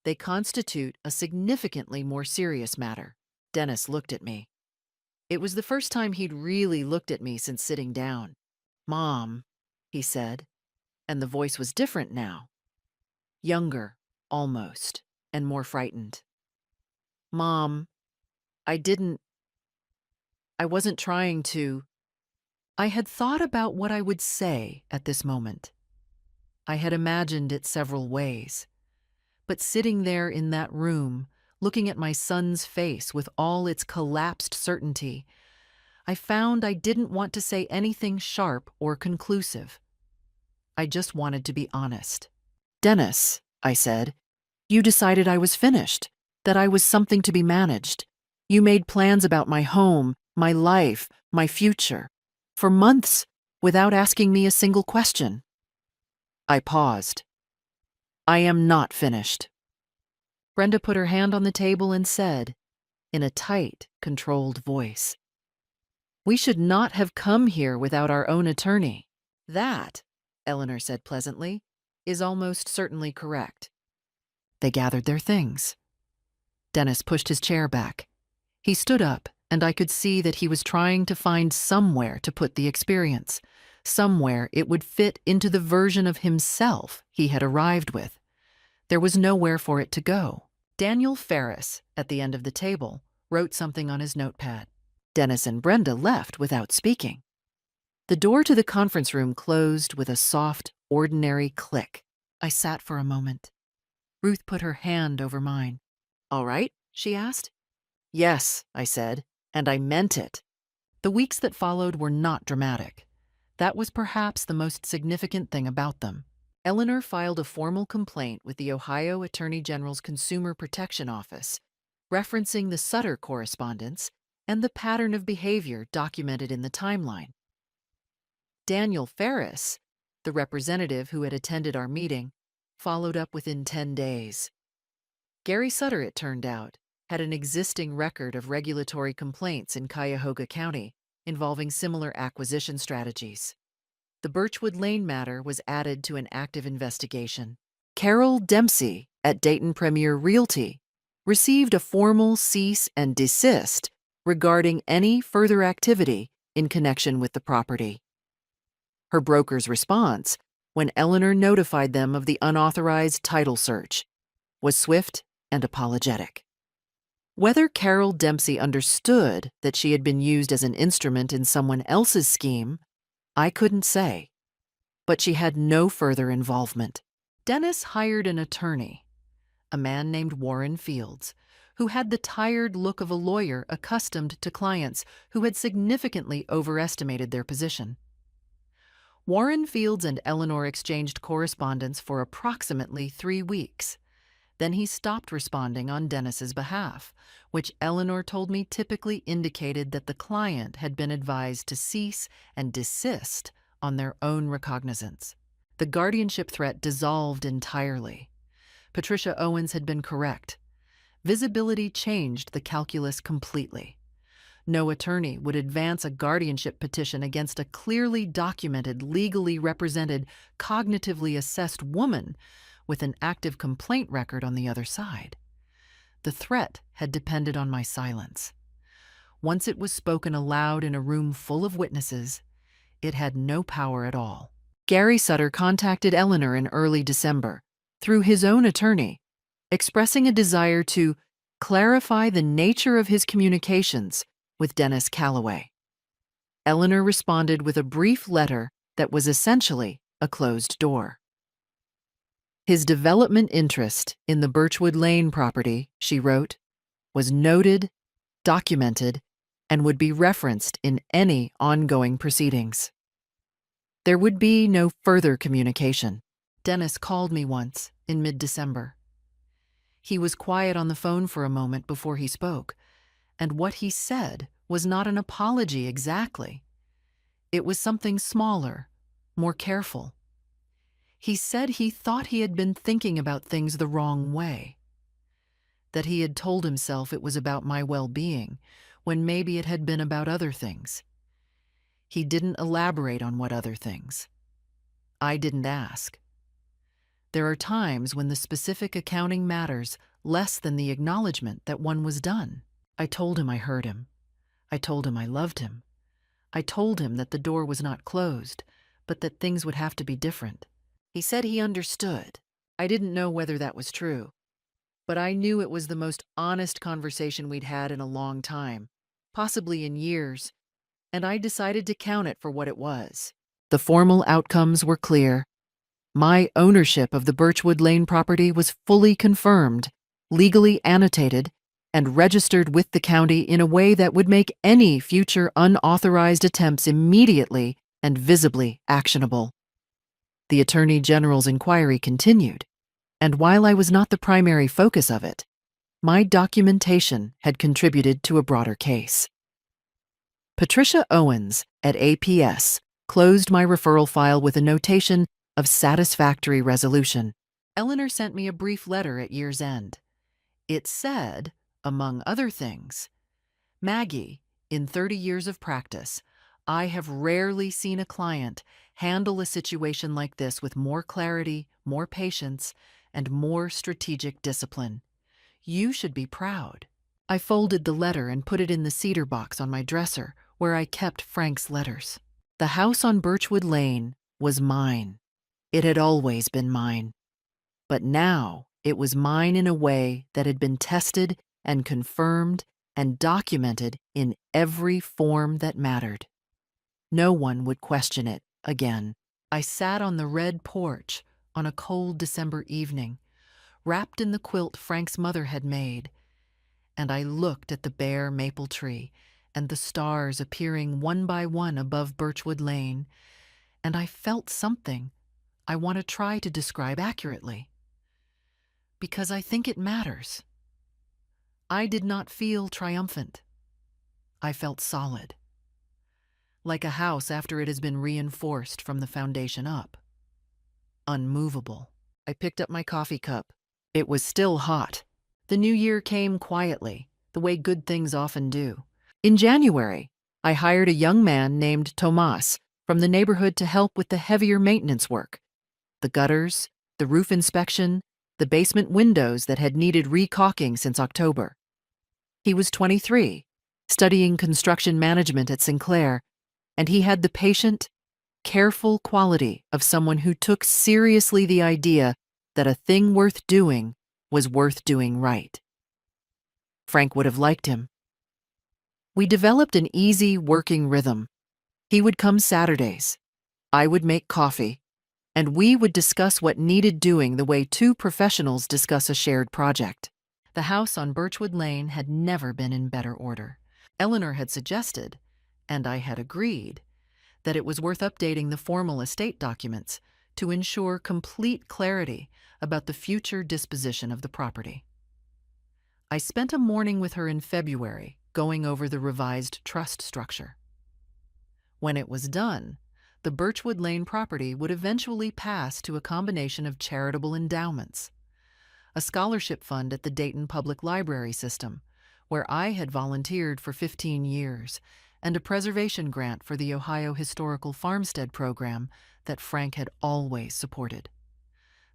they constitute a significantly more serious matter. Dennis looked at me. It was the first time he'd really looked at me since sitting down. Mom, he said, and the voice was different now. Younger, almost, and more frightened. Mom, I wasn't trying to. I had thought about what I would say at this moment. I had imagined it several ways. But sitting there in that room, looking at my son's face with all its collapsed certainty, I found I didn't want to say anything sharp or conclusive. I just wanted to be honest. Dennis, I said, you decided I was finished, that I was something to be managed. You made plans about my home, my life, my future, for months without asking me a single question. I paused. I am not finished. Brenda put her hand on the table and said, in a tight, controlled voice, we should not have come here without our own attorney. That, Eleanor said pleasantly, is almost certainly correct. They gathered their things. Dennis pushed his chair back. He stood up, and I could see that he was trying to find somewhere to put the experience, somewhere it would fit into the version of himself he had arrived with. There was nowhere for it to go. Daniel Ferris, at the end of the table, wrote something on his notepad. Dennis and Brenda left without speaking. The door to the conference room closed with a soft, ordinary click. I sat for a moment. Ruth put her hand over mine. "All right?" she asked. "Yes," I said, and I meant it. The weeks that followed were not dramatic. That was perhaps the most significant thing about them. Eleanor filed a formal complaint with the Ohio Attorney General's Consumer Protection Office, referencing the Sutter correspondence and the pattern of behavior documented in the timeline. Daniel Ferris, the representative who had attended our meeting, followed up within 10 days. Gary Sutter, it turned out, had an existing record of regulatory complaints in Cuyahoga County involving similar acquisition strategies. The Birchwood Lane matter was added to an active investigation. Carol Dempsey at Dayton Premier Realty received a formal cease and desist regarding any further activity in connection with the property. Her broker's response, when Eleanor notified them of the unauthorized title search, was swift and apologetic. Whether Carol Dempsey understood that she had been used as an instrument in someone else's scheme, I couldn't say. But she had no further involvement. Dennis hired an attorney, a man named Warren Fields, who had the tired look of a lawyer accustomed to clients who had significantly overestimated their position. Warren Fields and Eleanor exchanged correspondence for approximately 3 weeks. Then he stopped responding on Dennis's behalf, which Eleanor told me typically indicated that the client had been advised to cease and desist on their own recognizance. The guardianship threat dissolved entirely. Patricia Owens had been correct. Visibility changed the calculus completely. No attorney would advance a guardianship petition against a clearly documented, legally represented, cognitively assessed woman with an active complaint record on the other side. The threat had depended on my silence. Once it was spoken aloud in a room full of witnesses, it had no power at all. Gary Sutter contacted Eleanor in early December, through his own attorney, expressing a desire to clarify the nature of his communications with Dennis Calloway. Eleanor responded with a brief letter that was essentially a closed door. His development interest in the Birchwood Lane property, she wrote, was noted, documented, and would be referenced in any ongoing proceedings. There would be no further communication. Dennis called me once in mid-December. He was quiet on the phone for a moment before he spoke, and what he said was not an apology exactly. It was something smaller, more careful. He said he thought he had been thinking about things the wrong way, that he had told himself it was about my well-being, when maybe it had been about other things. He didn't elaborate on what other things. I didn't ask. There are times when the specific accounting matters less than the acknowledgement that one was done. I told him I heard him. I told him I loved him. I told him that the door was not closed, but that things would have to be different. He said he understood. I didn't know whether that was true, but I knew it was the most honest conversation we'd had in a long time, possibly in years, and I decided to count it for what it was. The formal outcomes were clear. My ownership of the Birchwood Lane property was fully confirmed, legally annotated, and registered with the county in a way that would make any future unauthorized attempts immediately and visibly actionable. The Attorney General's inquiry continued, and while I was not the primary focus of it, my documentation had contributed to a broader case. Patricia Owens at APS closed my referral file with a notation of satisfactory resolution. Eleanor sent me a brief letter at year's end. It said, among other things, "Maggie, in 30 years of practice, I have rarely seen a client handle a situation like this with more clarity, more patience, and more strategic discipline. You should be proud." I folded the letter and put it in the cedar box on my dresser, where I kept Frank's letters. The house on Birchwood Lane was mine. It had always been mine. But now It was mine in a way that had been tested and confirmed and documented in every form that mattered. No one would question it again. I sat on the red porch on a cold December evening, wrapped in the quilt Frank's mother had made, and I looked at the bare maple tree and the stars appearing one by one above Birchwood Lane, and I felt something I want to try to describe accurately, because I think it matters. I did not feel triumphant. I felt solid, like a house after it has been reinforced from the foundation up. Unmovable. I picked up my coffee cup. It was still hot. The new year came quietly, the way good things often do. In January, I hired a young man named Tomas from the neighborhood to help with the heavier maintenance work. The gutters, the roof inspection, the basement windows that had needed recaulking since October. He was 23, studying construction management at Sinclair, and he had the patient, careful quality of someone who took seriously the idea that a thing worth doing was worth doing right. Frank would have liked him. We developed an easy working rhythm. He would come Saturdays. I would make coffee, and we would discuss what needed doing the way two professionals discuss a shared project. The house on Birchwood Lane had never been in better order. Eleanor had suggested, and I had agreed, that it was worth updating the formal estate documents to ensure complete clarity about the future disposition of the property. I spent a morning with her in February going over the revised trust structure. When it was done, the Birchwood Lane property would eventually pass to a combination of charitable endowments, a scholarship fund at the Dayton Public Library System, where I had volunteered for 15 years, and a preservation grant for the Ohio Historical Farmstead Program that Frank had always supported.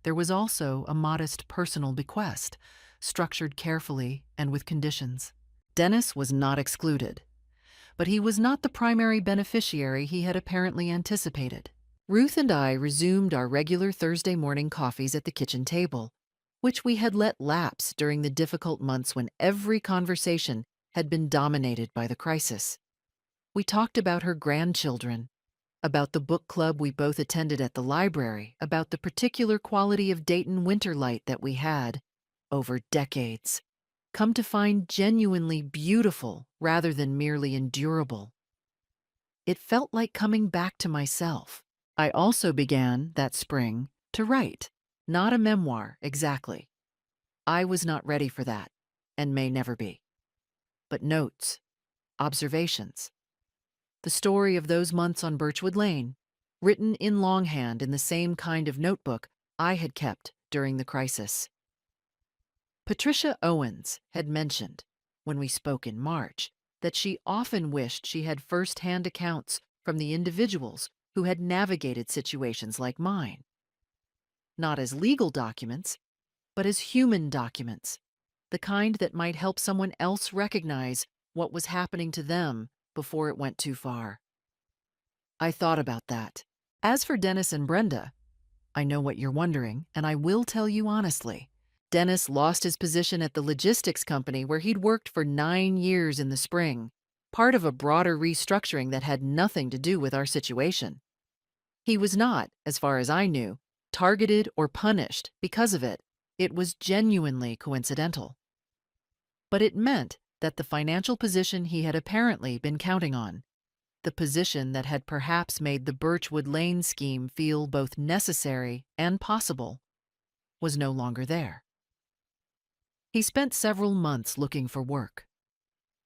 There was also a modest personal bequest, structured carefully and with conditions. Dennis was not excluded, but he was not the primary beneficiary he had apparently anticipated. Ruth and I resumed our regular Thursday morning coffees at the kitchen table, which we had let lapse during the difficult months when every conversation had been dominated by the crisis. We talked about her grandchildren, about the book club we both attended at the library, about the particular quality of Dayton winter light that we had, over decades, come to find genuinely beautiful rather than merely endurable. It felt like coming back to myself. I also began, that spring, to write, not a memoir exactly. I was not ready for that, and may never be. But notes, observations. The story of those months on Birchwood Lane, written in longhand in the same kind of notebook I had kept during the crisis. Patricia Owens had mentioned, when we spoke in March, that she often wished she had first-hand accounts from the individuals who had navigated situations like mine. Not as legal documents, but as human documents, the kind that might help someone else recognize what was happening to them before it went too far. I thought about that. As for Dennis and Brenda, I know what you're wondering, and I will tell you honestly. Dennis lost his position at the logistics company where he'd worked for 9 years in the spring, part of a broader restructuring that had nothing to do with our situation. He was not, as far as I knew, targeted or punished because of it. It was genuinely coincidental. But it meant that the financial position he had apparently been counting on, the position that had perhaps made the Birchwood Lane scheme feel both necessary and possible, was no longer there. He spent several months looking for work.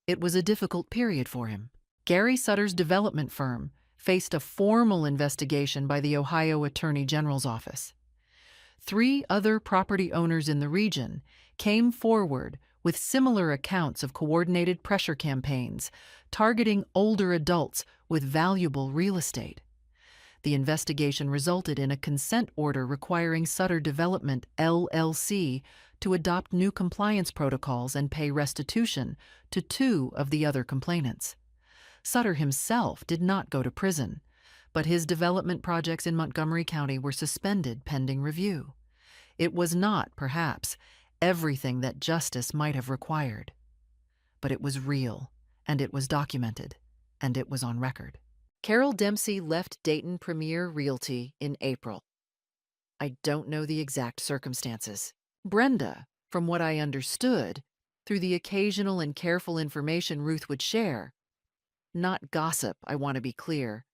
It was a difficult period for him. Gary Sutter's development firm faced a formal investigation by the Ohio Attorney General's office. 3 other property owners in the region came forward with similar accounts of coordinated pressure campaigns targeting older adults with valuable real estate. The investigation resulted in a consent order requiring Sutter Development, LLC, to adopt new compliance protocols and pay restitution to 2 of the other complainants. Sutter himself did not go to prison, but his development projects in Montgomery County were suspended pending review. It was not, perhaps, everything that justice might have required. But it was real, and it was documented, and it was on record. Carol Dempsey left Dayton Premier Realty in April. I don't know the exact circumstances. Brenda, from what I understood, through the occasional and careful information Ruth would share, not gossip, I want to be clear,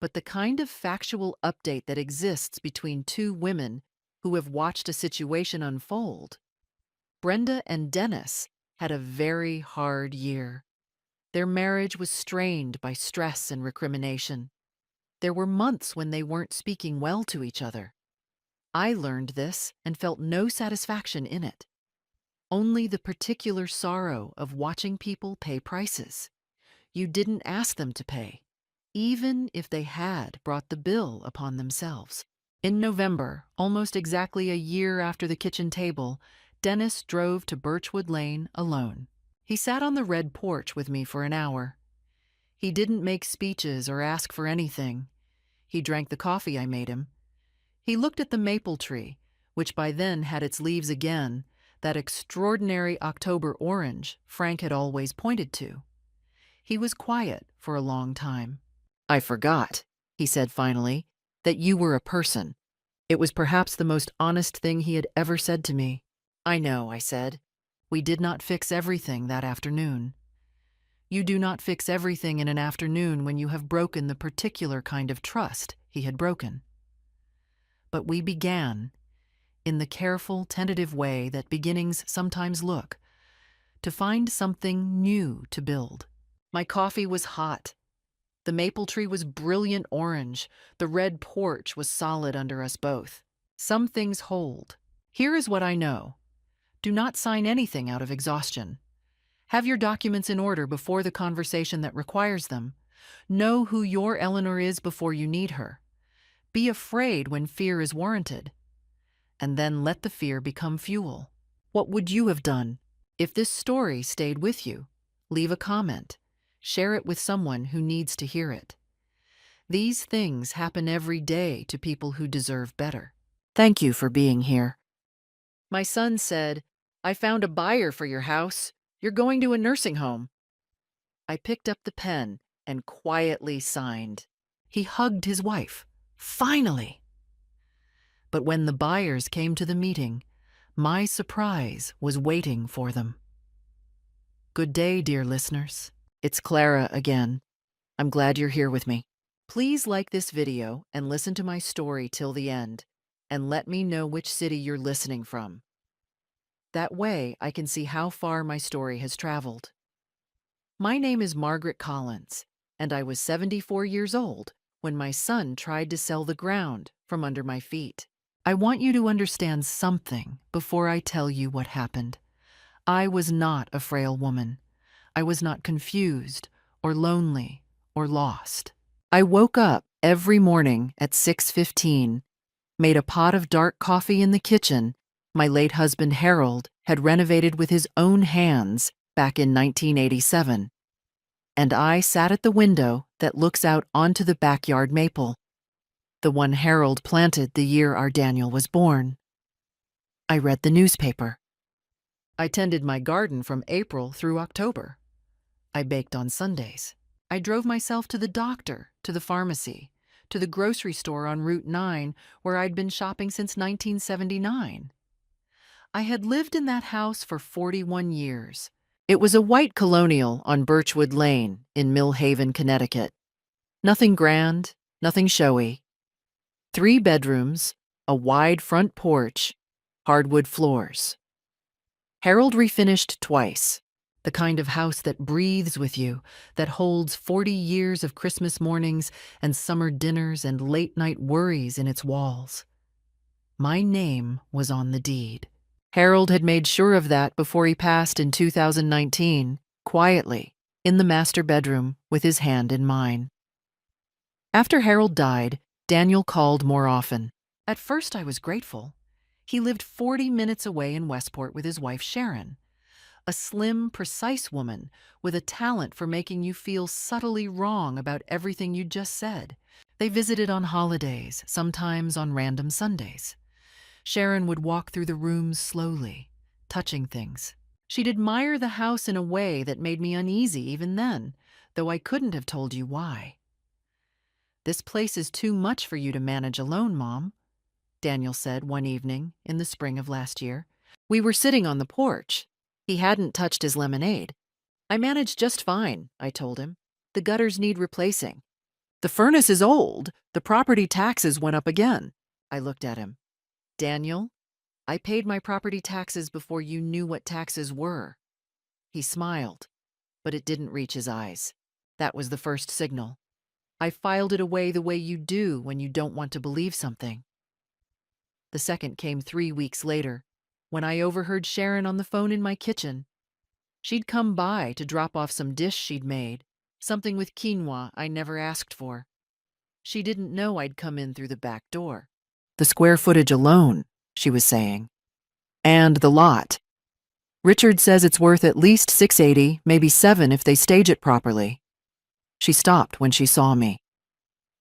but the kind of factual update that exists between two women who have watched a situation unfold. Brenda and Dennis had a very hard year. Their marriage was strained by stress and recrimination. There were months when they weren't speaking well to each other. I learned this and felt no satisfaction in it. Only the particular sorrow of watching people pay prices. You didn't ask them to pay, even if they had brought the bill upon themselves. In November, almost exactly a year after the kitchen table, Dennis drove to Birchwood Lane alone. He sat on the red porch with me for an hour. He didn't make speeches or ask for anything. He drank the coffee I made him. He looked at the maple tree, which by then had its leaves again, that extraordinary October orange Frank had always pointed to. He was quiet for a long time. "I forgot," he said finally, "that you were a person." It was perhaps the most honest thing he had ever said to me. "I know," I said. "We did not fix everything that afternoon." You do not fix everything in an afternoon when you have broken the particular kind of trust he had broken. But we began, in the careful, tentative way that beginnings sometimes look, to find something new to build. My coffee was hot. The maple tree was brilliant orange. The red porch was solid under us both. Some things hold. Here is what I know. Do not sign anything out of exhaustion. Have your documents in order before the conversation that requires them. Know who your Eleanor is before you need her. Be afraid when fear is warranted. And then let the fear become fuel. What would you have done? If this story stayed with you, leave a comment. Share it with someone who needs to hear it. These things happen every day to people who deserve better. Thank you for being here. My son said, "I found a buyer for your house. You're going to a nursing home." I picked up the pen and quietly signed. He hugged his wife. Finally! But when the buyers came to the meeting, my surprise was waiting for them. Good day, dear listeners. It's Clara again. I'm glad you're here with me. Please like this video and listen to my story till the end, and let me know which city you're listening from. That way, I can see how far my story has traveled. My name is Margaret Collins, and I was 74 years old when my son tried to sell the ground from under my feet. I want you to understand something before I tell you what happened. I was not a frail woman. I was not confused or lonely or lost. I woke up every morning at 6:15, made a pot of dark coffee in the kitchen my late husband Harold had renovated with his own hands back in 1987, and I sat at the window that looks out onto the backyard maple, the one Harold planted the year our Daniel was born. I read the newspaper. I tended my garden from April through October. I baked on Sundays. I drove myself to the doctor, to the pharmacy, to the grocery store on Route 9, where I'd been shopping since 1979. I had lived in that house for 41 years. It was a white colonial on Birchwood Lane in Mill Haven, Connecticut. Nothing grand, nothing showy. 3 bedrooms, a wide front porch, hardwood floors. Harold refinished twice. The kind of house that breathes with you, that holds 40 years of Christmas mornings and summer dinners and late-night worries in its walls. My name was on the deed. Harold had made sure of that before he passed in 2019, quietly, in the master bedroom with his hand in mine. After Harold died, Daniel called more often. At first I was grateful. He lived 40 minutes away in Westport with his wife Sharon. A slim, precise woman with a talent for making you feel subtly wrong about everything you just said. They visited on holidays, sometimes on random Sundays. Sharon would walk through the rooms slowly, touching things. She'd admire the house in a way that made me uneasy even then, though I couldn't have told you why. "This place is too much for you to manage alone, Mom," Daniel said one evening in the spring of last year. We were sitting on the porch. He hadn't touched his lemonade. "I manage just fine," I told him. "The gutters need replacing. The furnace is old. The property taxes went up again." I looked at him. "Daniel, I paid my property taxes before you knew what taxes were." He smiled, but it didn't reach his eyes. That was the first signal. I filed it away the way you do when you don't want to believe something. The second came 3 weeks later, when I overheard Sharon on the phone in my kitchen. She'd come by to drop off some dish she'd made, something with quinoa I never asked for. She didn't know I'd come in through the back door. "The square footage alone," she was saying. "And the lot. Richard says it's worth at least $680, maybe $7 if they stage it properly." She stopped when she saw me.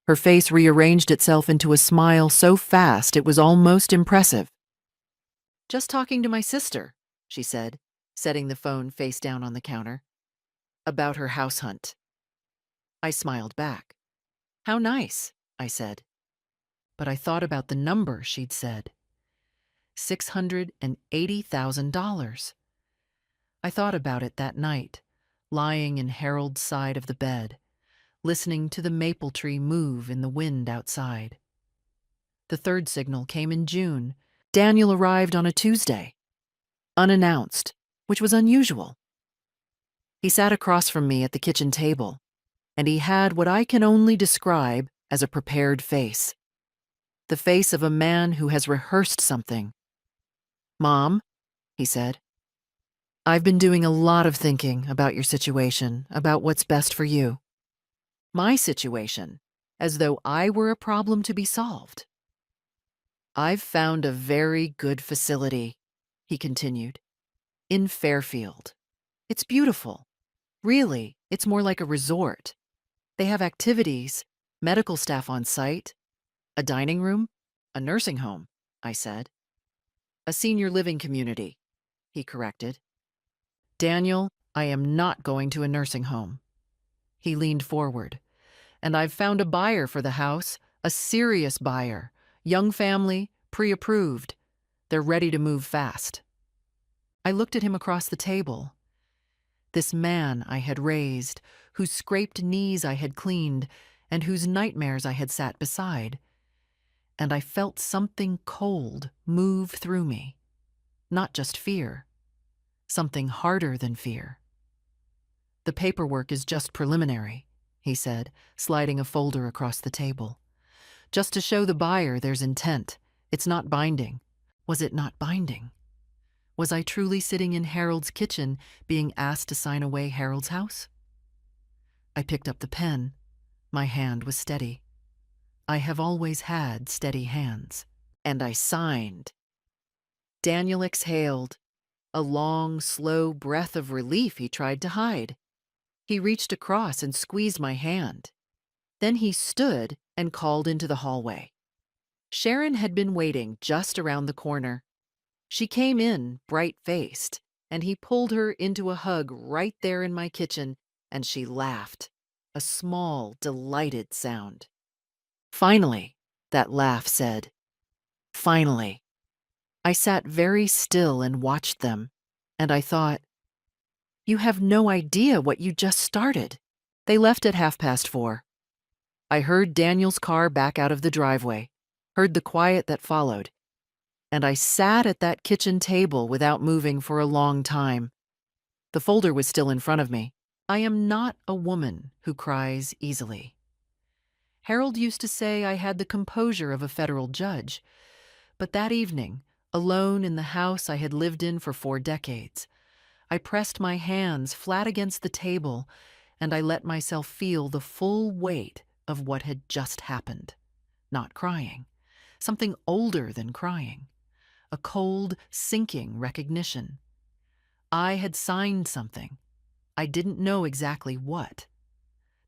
Her face rearranged itself into a smile so fast it was almost impressive. "Just talking to my sister," she said, setting the phone face down on the counter. "About her house hunt." I smiled back. "How nice," I said. But I thought about the number she'd said. $680,000. I thought about it that night, lying in Harold's side of the bed, listening to the maple tree move in the wind outside. The third signal came in June. Daniel arrived on a Tuesday, unannounced, which was unusual. He sat across from me at the kitchen table, and he had what I can only describe as a prepared face. The face of a man who has rehearsed something. "Mom," he said, "I've been doing a lot of thinking about your situation, about what's best for you." My situation, as though I were a problem to be solved. "I've found a very good facility," he continued, "in Fairfield. It's beautiful. Really, it's more like a resort. They have activities, medical staff on site, a dining room, a nursing home," I said. "A senior living community," he corrected. "Daniel, I am not going to a nursing home." He leaned forward. "And I've found a buyer for the house, a serious buyer, young family, pre-approved. They're ready to move fast." I looked at him across the table. This man I had raised, whose scraped knees I had cleaned, and whose nightmares I had sat beside. And I felt something cold move through me. Not just fear. Something harder than fear. "The paperwork is just preliminary," he said, sliding a folder across the table. "Just to show the buyer there's intent. It's not binding." Was it not binding? Was I truly sitting in Harold's kitchen being asked to sign away Harold's house? I picked up the pen. My hand was steady. I have always had steady hands. And I signed. Daniel exhaled, a long, slow breath of relief he tried to hide. He reached across and squeezed my hand. Then he stood and called into the hallway. Sharon had been waiting just around the corner. She came in, bright-faced, and he pulled her into a hug right there in my kitchen, and she laughed, a small, delighted sound. "Finally," that laugh said. "Finally." I sat very still and watched them, and I thought, "You have no idea what you just started." They left at 4:30. I heard Daniel's car back out of the driveway, heard the quiet that followed, and I sat at that kitchen table without moving for a long time. The folder was still in front of me. I am not a woman who cries easily. Harold used to say I had the composure of a federal judge, but that evening, alone in the house I had lived in for 4 decades, I pressed my hands flat against the table and I let myself feel the full weight of what had just happened. Not crying. Something older than crying. A cold, sinking recognition. I had signed something. I didn't know exactly what.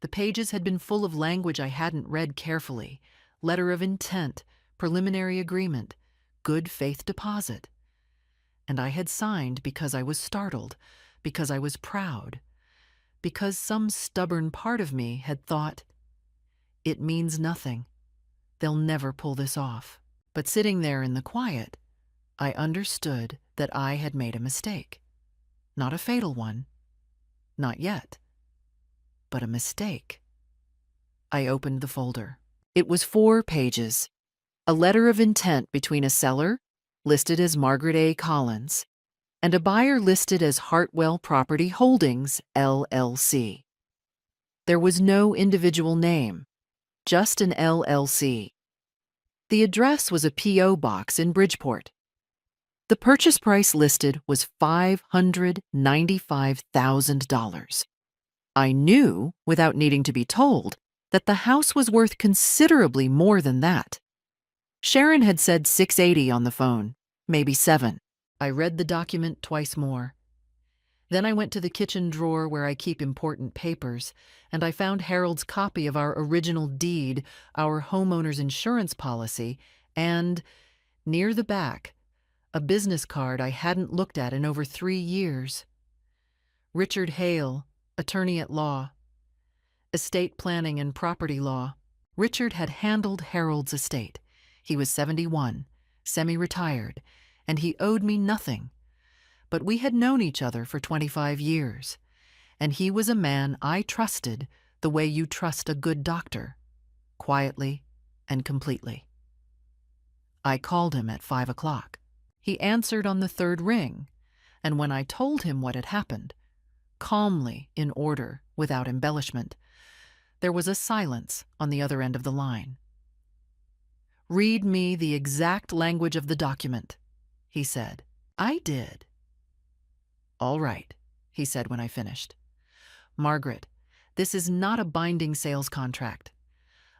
The pages had been full of language I hadn't read carefully. Letter of intent, preliminary agreement, good faith deposit. And I had signed because I was startled, because I was proud, because some stubborn part of me had thought, it means nothing. They'll never pull this off. But sitting there in the quiet, I understood that I had made a mistake. Not a fatal one. Not yet. But a mistake. I opened the folder. It was 4 pages. A letter of intent between a seller, listed as Margaret A. Collins, and a buyer listed as Hartwell Property Holdings, LLC. There was no individual name, just an LLC. The address was a P.O. box in Bridgeport. The purchase price listed was $595,000. I knew, without needing to be told, that the house was worth considerably more than that. Sharon had said $680 on the phone, maybe $7. I read the document twice more. Then I went to the kitchen drawer where I keep important papers, and I found Harold's copy of our original deed, our homeowner's insurance policy, and, near the back, a business card I hadn't looked at in over 3 years. Richard Hale, attorney at law. Estate planning and property law. Richard had handled Harold's estate. He was 71, semi-retired, and he owed me nothing. But we had known each other for 25 years, and he was a man I trusted the way you trust a good doctor, quietly and completely. I called him at 5 o'clock. He answered on the 3rd ring, and when I told him what had happened, calmly, in order, without embellishment, there was a silence on the other end of the line. "Read me the exact language of the document," he said. I did. "All right," he said when I finished. "Margaret, this is not a binding sales contract.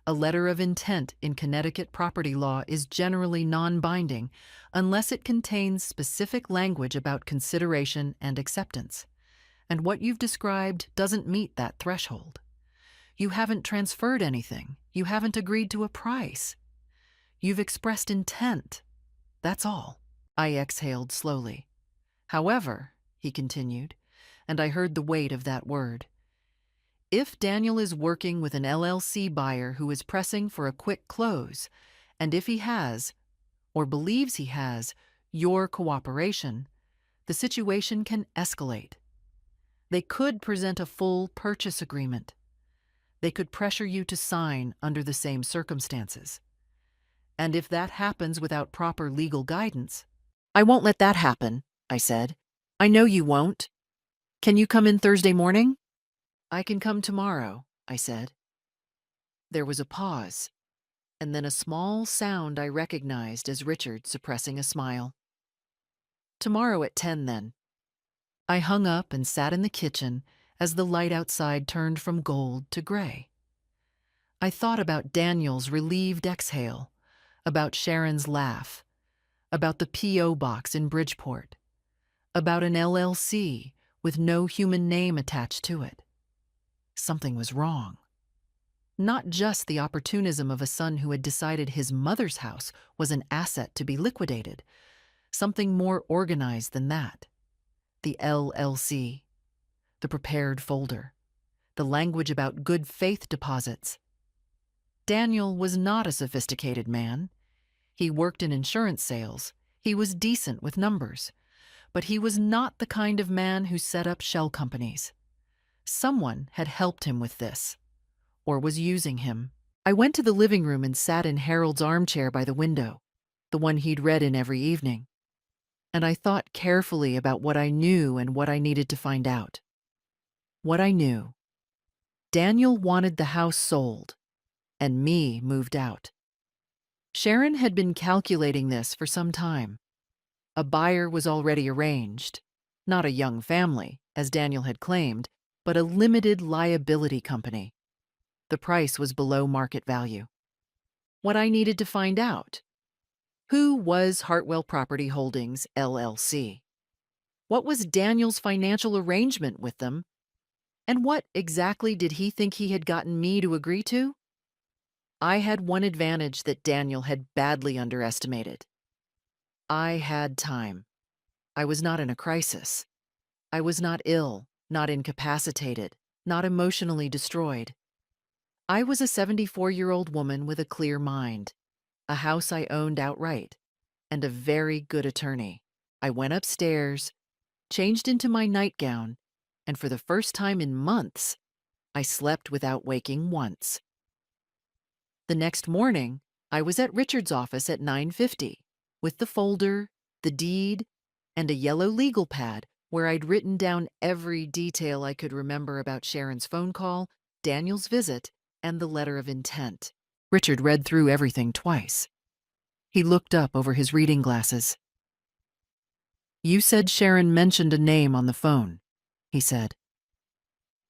A letter of intent in Connecticut property law is generally non-binding unless it contains specific language about consideration and acceptance. And what you've described doesn't meet that threshold. You haven't transferred anything. You haven't agreed to a price. You've expressed intent. That's all." I exhaled slowly. "However," he continued, and I heard the weight of that word, "if Daniel is working with an LLC buyer who is pressing for a quick close, and if he has, or believes he has, your cooperation, the situation can escalate. They could present a full purchase agreement. They could pressure you to sign under the same circumstances. And if that happens without proper legal guidance—" "I won't let that happen," I said. "I know you won't. Can you come in Thursday morning?" "I can come tomorrow," I said. There was a pause, and then a small sound I recognized as Richard suppressing a smile. "Tomorrow at 10, then." I hung up and sat in the kitchen as the light outside turned from gold to gray. I thought about Daniel's relieved exhale, about Sharon's laugh, about the P.O. box in Bridgeport, about an LLC with no human name attached to it. Something was wrong. Not just the opportunism of a son who had decided his mother's house was an asset to be liquidated. Something more organized than that. The LLC, the prepared folder, the language about good faith deposits. Daniel was not a sophisticated man. He worked in insurance sales. He was decent with numbers. But he was not the kind of man who set up shell companies. Someone had helped him with this, or was using him. I went to the living room and sat in Harold's armchair by the window, the one he'd read in every evening. And I thought carefully about what I knew and what I needed to find out. What I knew. Daniel wanted the house sold, and me moved out. Sharon had been calculating this for some time. A buyer was already arranged, not a young family, as Daniel had claimed, but a limited liability company. The price was below market value. What I needed to find out: who was Hartwell Property Holdings, LLC? What was Daniel's financial arrangement with them? And what exactly did he think he had gotten me to agree to? I had one advantage that Daniel had badly underestimated. I had time. I was not in a crisis. I was not ill, not incapacitated, not emotionally destroyed. I was a 74-year-old woman with a clear mind, a house I owned outright, and a very good attorney. I went upstairs, changed into my nightgown, and for the first time in months, I slept without waking once. The next morning, I was at Richard's office at 9:50 with the folder, the deed, and a yellow legal pad where I'd written down every detail I could remember about Sharon's phone call, Daniel's visit, and the letter of intent. Richard read through everything twice. He looked up over his reading glasses. "You said Sharon mentioned a name on the phone," he said.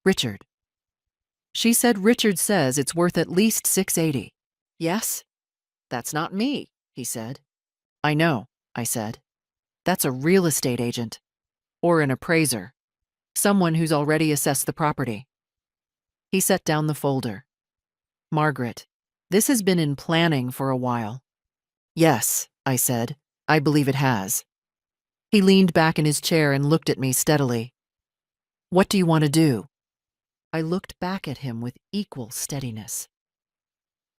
"Richard. She said Richard says it's worth at least $680. Yes? That's not me," he said. "I know," I said. "That's a real estate agent. Or an appraiser. Someone who's already assessed the property." He set down the folder. "Margaret, this has been in planning for a while." "Yes," I said. "I believe it has." He leaned back in his chair and looked at me steadily. "What do you want to do?" I looked back at him with equal steadiness.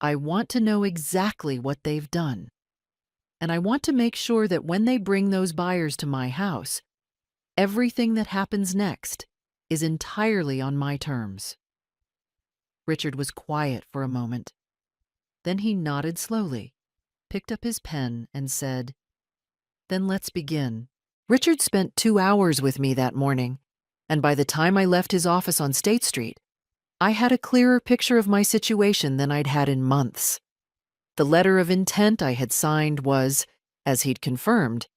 "I want to know exactly what they've done. And I want to make sure that when they bring those buyers to my house, everything that happens next is entirely on my terms." Richard was quiet for a moment. Then he nodded slowly, picked up his pen, and said, "Then let's begin." Richard spent 2 hours with me that morning, and by the time I left his office on State Street, I had a clearer picture of my situation than I'd had in months. The letter of intent I had signed was, as he'd confirmed,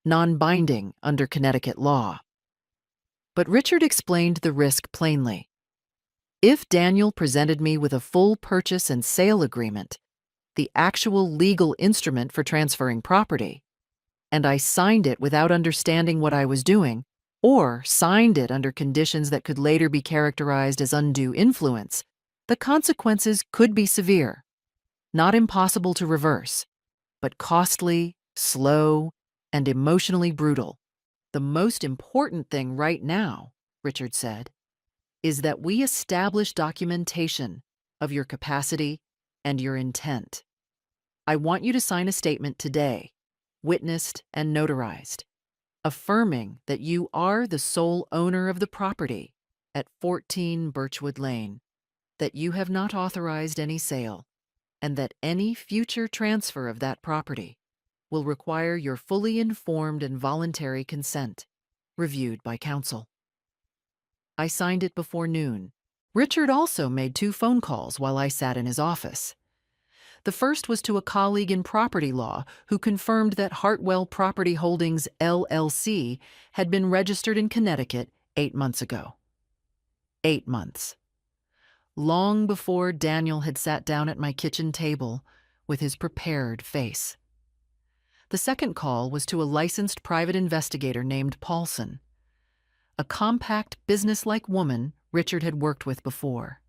non-binding under Connecticut law. But Richard explained the risk plainly. If Daniel presented me with a full purchase and sale agreement, the actual legal instrument for transferring property, and I signed it without understanding what I was doing, or signed it under conditions that could later be characterized as undue influence, the consequences could be severe. Not impossible to reverse, but costly, slow, and emotionally brutal. "The most important thing right now," Richard said, "is that we establish documentation of your capacity and your intent. I want you to sign a statement today, witnessed and notarized, affirming that you are the sole owner of the property at 14 Birchwood Lane, that you have not authorized any sale, and that any future transfer of that property will require your fully informed and voluntary consent, reviewed by counsel." I signed it before noon. Richard also made 2 phone calls while I sat in his office. The first was to a colleague in property law who confirmed that Hartwell Property Holdings, LLC, had been registered in Connecticut 8 months ago. 8 months. Long before Daniel had sat down at my kitchen table with his prepared face. The second call was to a licensed private investigator named Paulson, a compact, businesslike woman Richard had worked with before.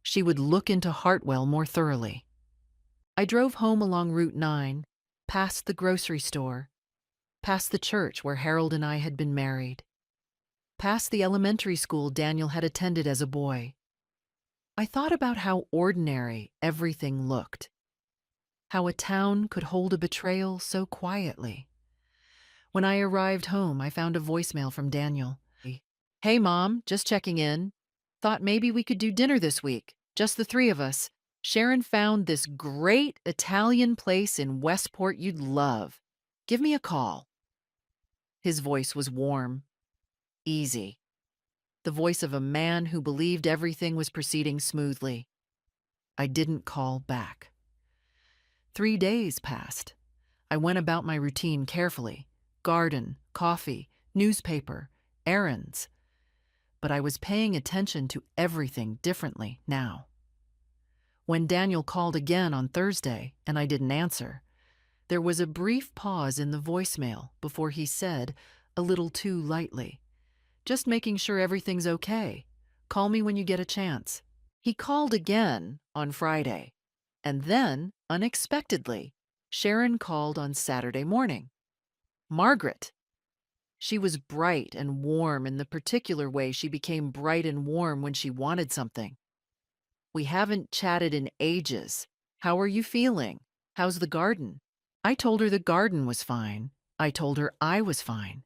She would look into Hartwell more thoroughly. I drove home along Route 9, past the grocery store, past the church where Harold and I had been married, past the elementary school Daniel had attended as a boy. I thought about how ordinary everything looked, how a town could hold a betrayal so quietly. When I arrived home, I found a voicemail from Daniel. "Hey, Mom, just checking in. Thought maybe we could do dinner this week, just the 3 of us. Sharon found this great Italian place in Westport you'd love. Give me a call." His voice was warm, easy, the voice of a man who believed everything was proceeding smoothly. I didn't call back. 3 days passed. I went about my routine carefully. Garden, coffee, newspaper, errands. But I was paying attention to everything differently now. When Daniel called again on Thursday and I didn't answer, there was a brief pause in the voicemail before he said, a little too lightly, "Just making sure everything's okay. Call me when you get a chance." He called again on Friday, and then, unexpectedly, Sharon called on Saturday morning. Margaret. She was bright and warm in the particular way she became bright and warm when she wanted something. We haven't chatted in ages. How are you feeling? How's the garden? I told her the garden was fine. I told her I was fine.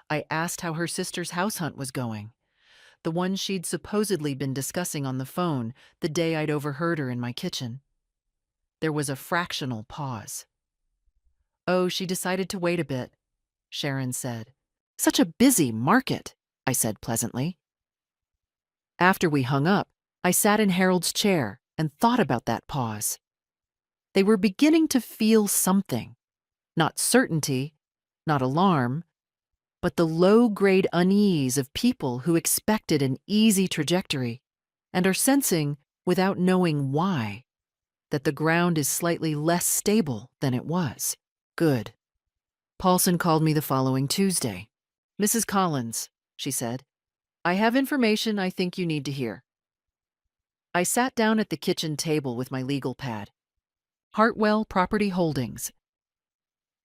I asked how her sister's house hunt was going, the one she'd supposedly been discussing on the phone the day I'd overheard her in my kitchen. There was a fractional pause. Oh, she decided to wait a bit, Sharon said. Such a busy market, I said pleasantly. After we hung up, I sat in Harold's chair and thought about that pause. They were beginning to feel something. Not certainty, not alarm, but the low-grade unease of people who expected an easy trajectory and are sensing, without knowing why, that the ground is slightly less stable than it was. Good. Paulson called me the following Tuesday. Mrs. Collins, she said, I have information I think you need to hear. I sat down at the kitchen table with my legal pad. Hartwell Property Holdings,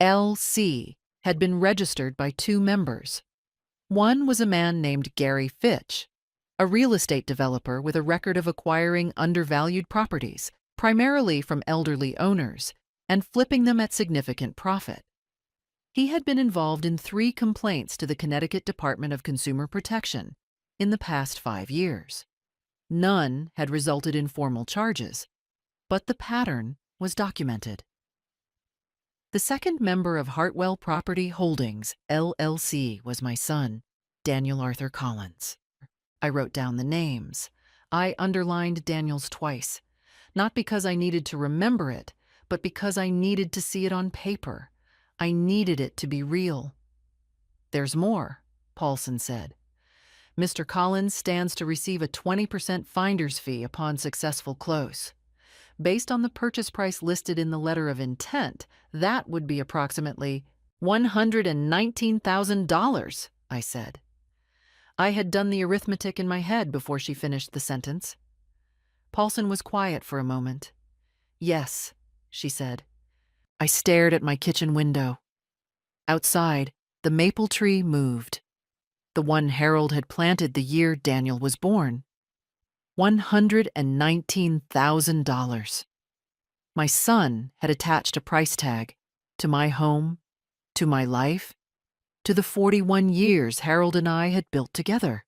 LC, had been registered by 2 members. One was a man named Gary Fitch, a real estate developer with a record of acquiring undervalued properties, primarily from elderly owners, and flipping them at significant profit. He had been involved in 3 complaints to the Connecticut Department of Consumer Protection in the past 5 years. None had resulted in formal charges, but the pattern was documented. The second member of Hartwell Property Holdings, LLC, was my son, Daniel Arthur Collins. I wrote down the names. I underlined Daniel's twice, not because I needed to remember it, but because I needed to see it on paper. I needed it to be real. There's more, Paulson said. Mr. Collins stands to receive a 20% finder's fee upon successful close. Based on the purchase price listed in the letter of intent, that would be approximately $119,000, I said. I had done the arithmetic in my head before she finished the sentence. Paulson was quiet for a moment. Yes, she said. I stared at my kitchen window. Outside, the maple tree moved. The one Harold had planted the year Daniel was born. $119,000. My son had attached a price tag to my home, to my life, to the 41 years Harold and I had built together,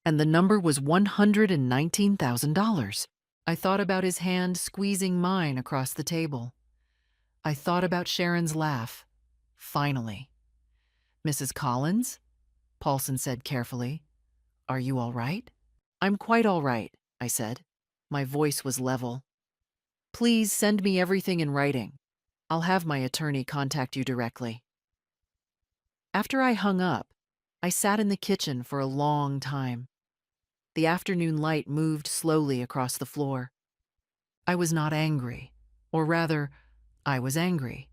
and the number was $119,000. I thought about his hand squeezing mine across the table. I thought about Sharon's laugh. Finally. Mrs. Collins? Paulson said carefully. Are you all right? I'm quite all right, I said. My voice was level. Please send me everything in writing. I'll have my attorney contact you directly. After I hung up, I sat in the kitchen for a long time. The afternoon light moved slowly across the floor. I was not angry, or rather, I was angry,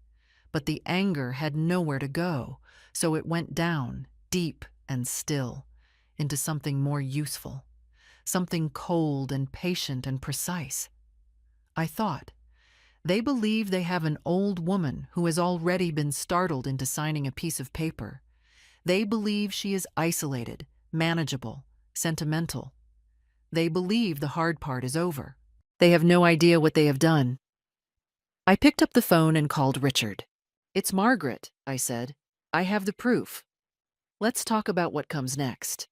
but the anger had nowhere to go, so it went down, deep and still, into something more useful, something cold and patient and precise. I thought, they believe they have an old woman who has already been startled into signing a piece of paper. They believe she is isolated, manageable, sentimental. They believe the hard part is over. They have no idea what they have done. I picked up the phone and called Richard. It's Margaret, I said. I have the proof. Let's talk about what comes next.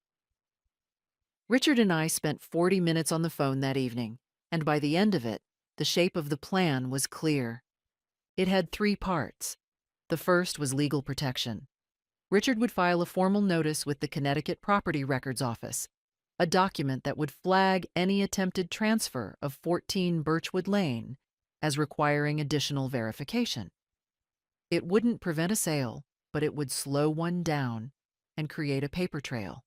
Richard and I spent 40 minutes on the phone that evening, and by the end of it, the shape of the plan was clear. It had 3 parts. The first was legal protection. Richard would file a formal notice with the Connecticut Property Records Office, a document that would flag any attempted transfer of 14 Birchwood Lane as requiring additional verification. It wouldn't prevent a sale, but it would slow one down and create a paper trail.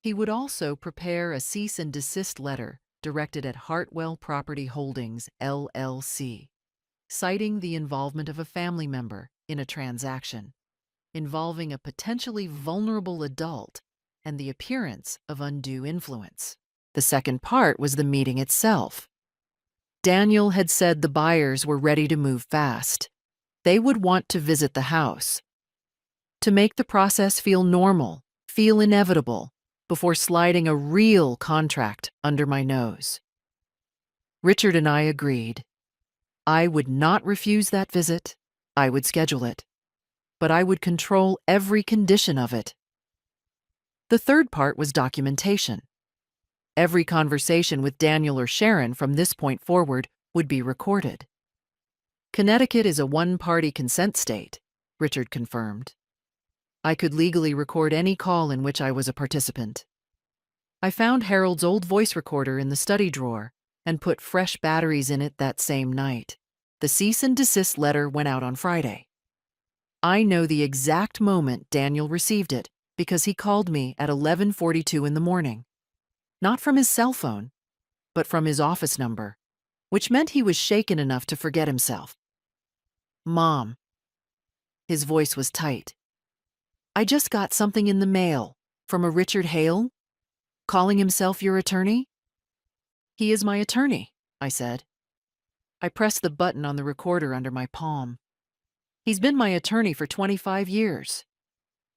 He would also prepare a cease and desist letter directed at Hartwell Property Holdings, LLC, citing the involvement of a family member in a transaction involving a potentially vulnerable adult and the appearance of undue influence. The second part was the meeting itself. Daniel had said the buyers were ready to move fast. They would want to visit the house, to make the process feel normal, feel inevitable, before sliding a real contract under my nose. Richard and I agreed. I would not refuse that visit. I would schedule it. But I would control every condition of it. The third part was documentation. Every conversation with Daniel or Sharon from this point forward would be recorded. Connecticut is a one-party consent state, Richard confirmed. I could legally record any call in which I was a participant. I found Harold's old voice recorder in the study drawer and put fresh batteries in it that same night. The cease and desist letter went out on Friday. I know the exact moment Daniel received it because he called me at 11:42 in the morning. Not from his cell phone, but from his office number, which meant he was shaken enough to forget himself. Mom. His voice was tight. I just got something in the mail from a Richard Hale, calling himself your attorney. He is my attorney, I said. I pressed the button on the recorder under my palm. He's been my attorney for 25 years.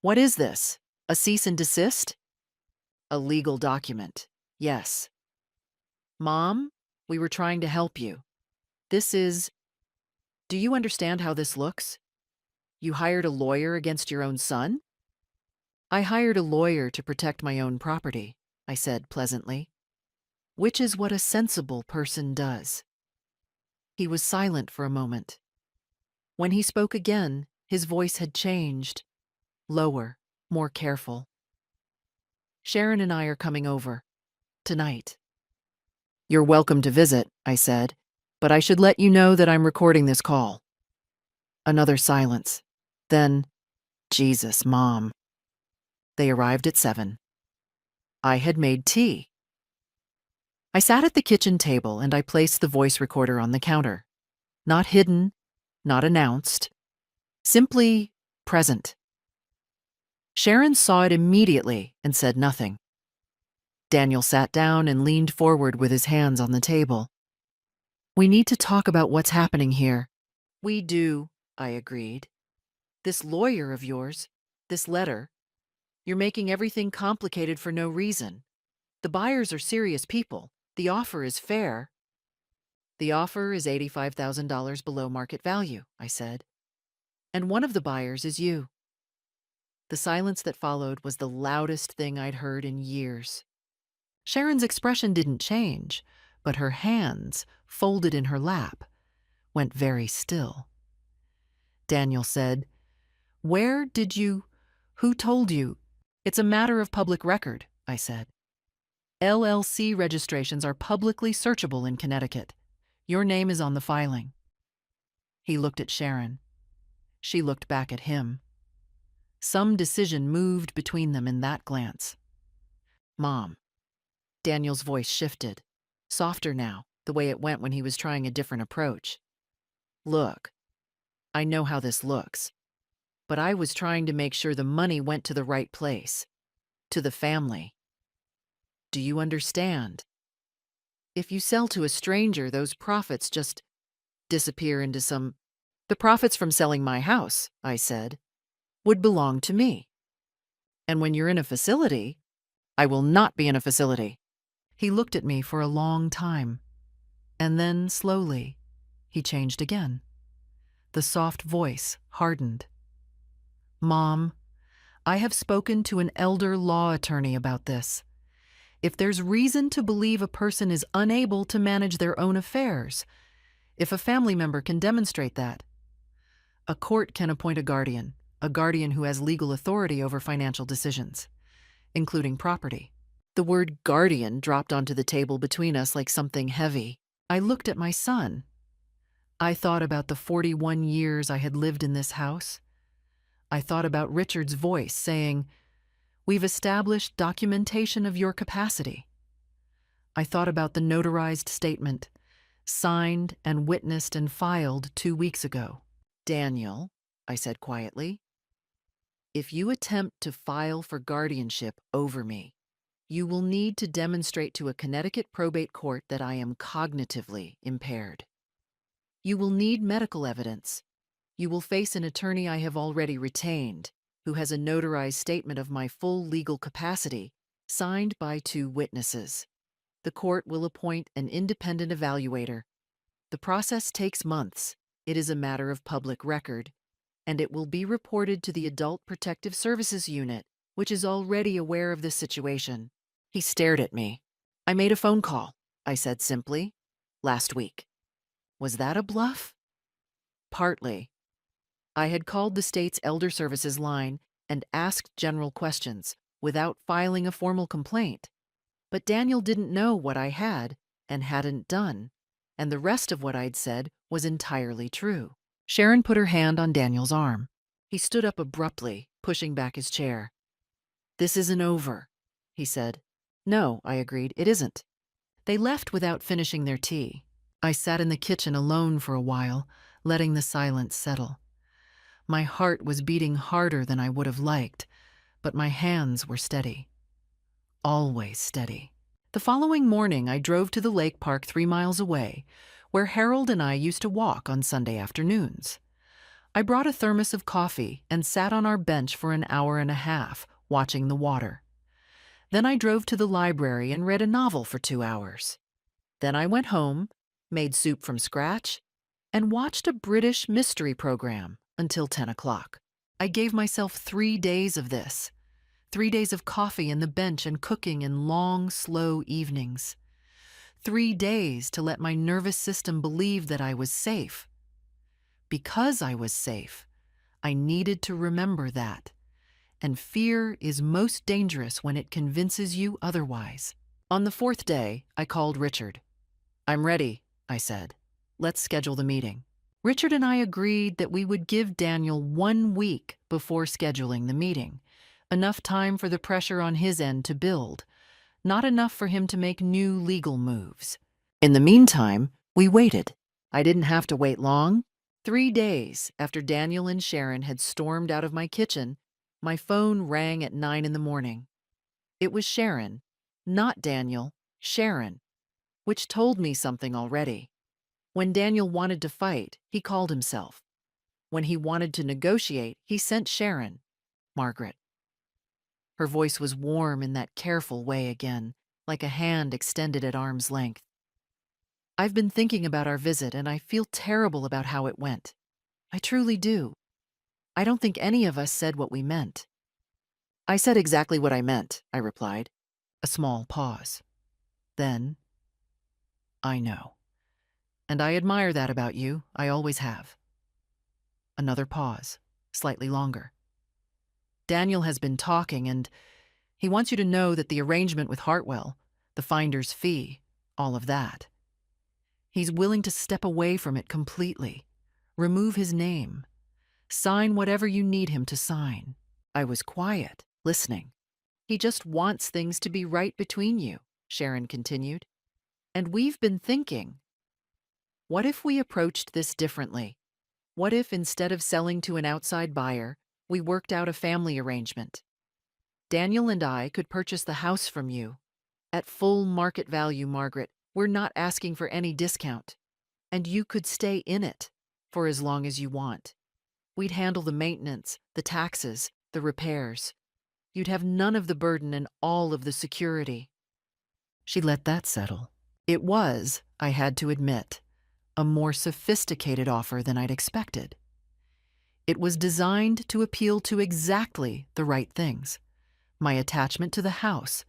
What is this? A cease and desist? A legal document, yes. Mom, we were trying to help you. Do you understand how this looks? You hired a lawyer against your own son? I hired a lawyer to protect my own property, I said pleasantly. Which is what a sensible person does. He was silent for a moment. When he spoke again, his voice had changed. Lower, more careful. Sharon and I are coming over. Tonight. You're welcome to visit, I said, but I should let you know that I'm recording this call. Another silence. Then, Jesus, Mom. They arrived at 7. I had made tea. I sat at the kitchen table and I placed the voice recorder on the counter. Not hidden, not announced. Simply present. Sharon saw it immediately and said nothing. Daniel sat down and leaned forward with his hands on the table. We need to talk about what's happening here. We do, I agreed. This lawyer of yours, this letter, you're making everything complicated for no reason. The buyers are serious people. The offer is fair. The offer is $85,000 below market value, I said. And one of the buyers is you. The silence that followed was the loudest thing I'd heard in years. Sharon's expression didn't change, but her hands, folded in her lap, went very still. Daniel said, Who told you? It's a matter of public record, I said. LLC registrations are publicly searchable in Connecticut. Your name is on the filing. He looked at Sharon. She looked back at him. Some decision moved between them in that glance. Mom. Daniel's voice shifted, softer now, the way it went when he was trying a different approach. Look, I know how this looks, but I was trying to make sure the money went to the right place, to the family. Do you understand? If you sell to a stranger, those profits just disappear into some... The profits from selling my house, I said, would belong to me. And when you're in a facility, I will not be in a facility. He looked at me for a long time, and then, slowly, he changed again. The soft voice hardened. Mom, I have spoken to an elder law attorney about this. If there's reason to believe a person is unable to manage their own affairs, if a family member can demonstrate that, a court can appoint a guardian who has legal authority over financial decisions, including property. The word guardian dropped onto the table between us like something heavy. I looked at my son. I thought about the 41 years I had lived in this house. I thought about Richard's voice saying, We've established documentation of your capacity. I thought about the notarized statement, signed and witnessed and filed 2 weeks ago. Daniel, I said quietly, if you attempt to file for guardianship over me, you will need to demonstrate to a Connecticut probate court that I am cognitively impaired. You will need medical evidence. You will face an attorney I have already retained, who has a notarized statement of my full legal capacity, signed by 2 witnesses. The court will appoint an independent evaluator. The process takes months. It is a matter of public record, and it will be reported to the Adult Protective Services Unit, which is already aware of this situation. He stared at me. I made a phone call, I said simply, last week. Was that a bluff? Partly. I had called the state's Elder Services line and asked general questions without filing a formal complaint. But Daniel didn't know what I had and hadn't done, and the rest of what I'd said was entirely true. Sharon put her hand on Daniel's arm. He stood up abruptly, pushing back his chair. "This isn't over," he said. "No," I agreed, "it isn't." They left without finishing their tea. I sat in the kitchen alone for a while, letting the silence settle. My heart was beating harder than I would have liked, but my hands were steady. Always steady. The following morning, I drove to the lake park 3 miles away, where Harold and I used to walk on Sunday afternoons. I brought a thermos of coffee and sat on our bench for an hour and a half, watching the water. Then I drove to the library and read a novel for 2 hours. Then I went home, made soup from scratch, and watched a British mystery program until 10 o'clock. I gave myself 3 days of this. 3 days of coffee in the bench and cooking in long, slow evenings. 3 days to let my nervous system believe that I was safe. Because I was safe, I needed to remember that. And fear is most dangerous when it convinces you otherwise. On the 4th day, I called Richard. "I'm ready," I said. "Let's schedule the meeting." Richard and I agreed that we would give Daniel 1 week before scheduling the meeting, enough time for the pressure on his end to build, not enough for him to make new legal moves. In the meantime, we waited. I didn't have to wait long. 3 days after Daniel and Sharon had stormed out of my kitchen, my phone rang at 9 in the morning. It was Sharon, not Daniel, Sharon, which told me something already. When Daniel wanted to fight, he called himself. When he wanted to negotiate, he sent Sharon, Margaret. Her voice was warm in that careful way again, like a hand extended at arm's length. "I've been thinking about our visit, and I feel terrible about how it went. I truly do. I don't think any of us said what we meant." "I said exactly what I meant," I replied. A small pause. Then, "I know. And I admire that about you. I always have." Another pause, slightly longer. "Daniel has been talking, and he wants you to know that the arrangement with Hartwell, the finder's fee, all of that. He's willing to step away from it completely, remove his name, sign whatever you need him to sign." I was quiet, listening. "He just wants things to be right between you," Sharon continued. "And we've been thinking, what if we approached this differently? What if instead of selling to an outside buyer, we worked out a family arrangement? Daniel and I could purchase the house from you. At full market value, Margaret, we're not asking for any discount. And you could stay in it for as long as you want. We'd handle the maintenance, the taxes, the repairs. You'd have none of the burden and all of the security." She let that settle. It was, I had to admit, a more sophisticated offer than I'd expected. It was designed to appeal to exactly the right things: my attachment to the house,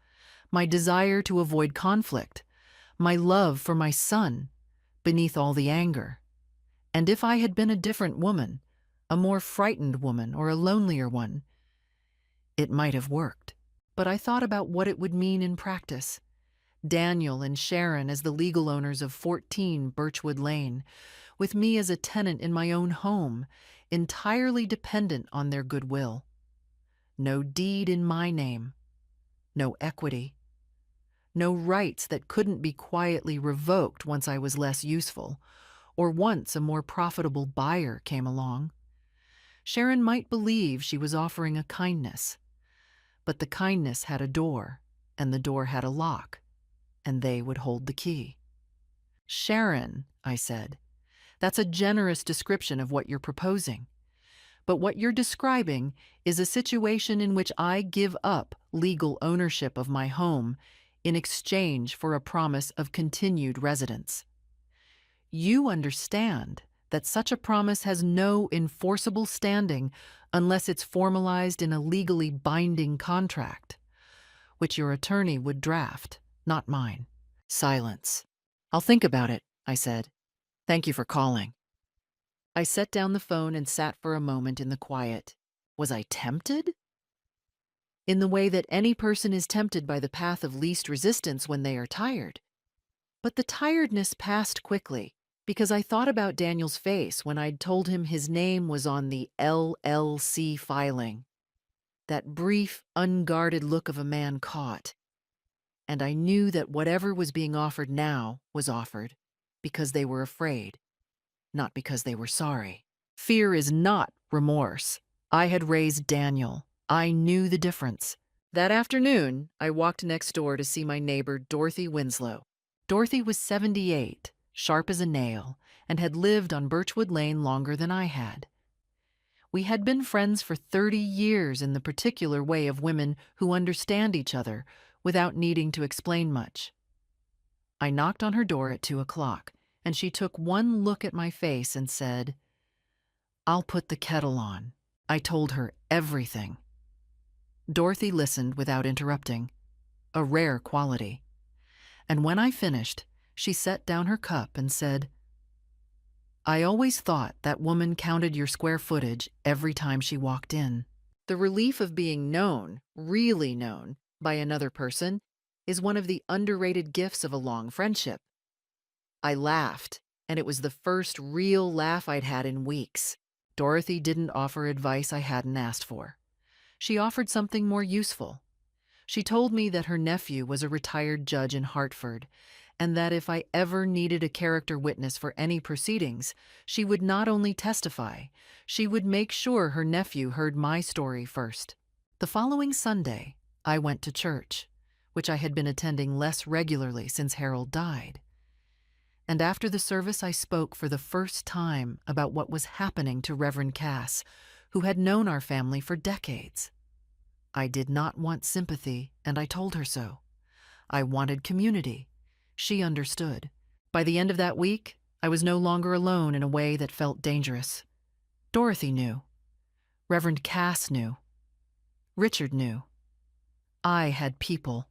my desire to avoid conflict, my love for my son, beneath all the anger. And if I had been a different woman, a more frightened woman or a lonelier one, it might have worked. But I thought about what it would mean in practice. Daniel and Sharon as the legal owners of 14 Birchwood Lane, with me as a tenant in my own home, entirely dependent on their goodwill. No deed in my name, no equity, no rights that couldn't be quietly revoked once I was less useful, or once a more profitable buyer came along. Sharon might believe she was offering a kindness, but the kindness had a door, and the door had a lock, and they would hold the key. "Sharon," I said, That's a generous description of what you're proposing. But what you're describing is a situation in which I give up legal ownership of my home in exchange for a promise of continued residence. You understand that such a promise has no enforceable standing unless it's formalized in a legally binding contract, which your attorney would draft, not mine. Silence. I'll think about it, I said. Thank you for calling. I set down the phone and sat for a moment in the quiet. Was I tempted? In the way that any person is tempted by the path of least resistance when they are tired. But the tiredness passed quickly, because I thought about Daniel's face when I'd told him his name was on the LLC filing. That brief, unguarded look of a man caught. And I knew that whatever was being offered now was offered because they were afraid, not because they were sorry. Fear is not remorse. I had raised Daniel. I knew the difference. That afternoon, I walked next door to see my neighbor, Dorothy Winslow. Dorothy was 78, sharp as a nail, and had lived on Birchwood Lane longer than I had. We had been friends for 30 years in the particular way of women who understand each other without needing to explain much. I knocked on her door at 2 o'clock, and she took one look at my face and said, "I'll put the kettle on." I told her everything. Dorothy listened without interrupting, a rare quality. And when I finished, she set down her cup and said, "I always thought that woman counted your square footage every time she walked in." The relief of being known, really known, by another person is one of the underrated gifts of a long friendship. I laughed, and it was the first real laugh I'd had in weeks. Dorothy didn't offer advice I hadn't asked for. She offered something more useful. She told me that her nephew was a retired judge in Hartford, and that if I ever needed a character witness for any proceedings, she would not only testify, she would make sure her nephew heard my story first. The following Sunday, I went to church, which I had been attending less regularly since Harold died. And after the service, I spoke for the first time about what was happening to Reverend Cass, who had known our family for decades. I did not want sympathy, and I told her so. I wanted community. She understood. By the end of that week, I was no longer alone in a way that felt dangerous. Dorothy knew. Reverend Cass knew. Richard knew. I had people.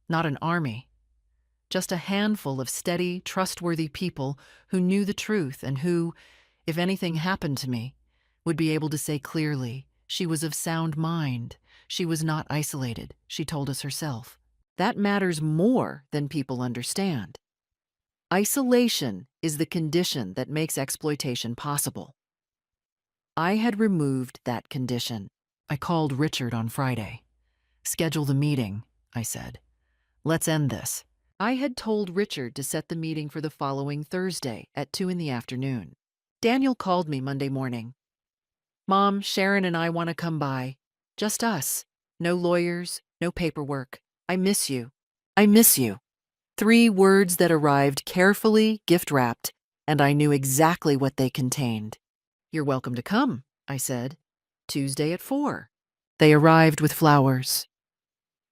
Not an army. Just a handful of steady, trustworthy people who knew the truth and who, if anything happened to me, would be able to say clearly, she was of sound mind. She was not isolated, she told us herself. That matters more than people understand. Isolation is the condition that makes exploitation possible. I had removed that condition. I called Richard on Friday. "Schedule the meeting," I said. "Let's end this." I had told Richard to set the meeting for the following Thursday at 2 in the afternoon. Daniel called me Monday morning. "Mom, Sharon and I want to come by. Just us. No lawyers, no paperwork. I miss you. I miss you." 3 words that arrived carefully gift-wrapped, and I knew exactly what they contained. "You're welcome to come," I said. "Tuesday at 4. They arrived with flowers.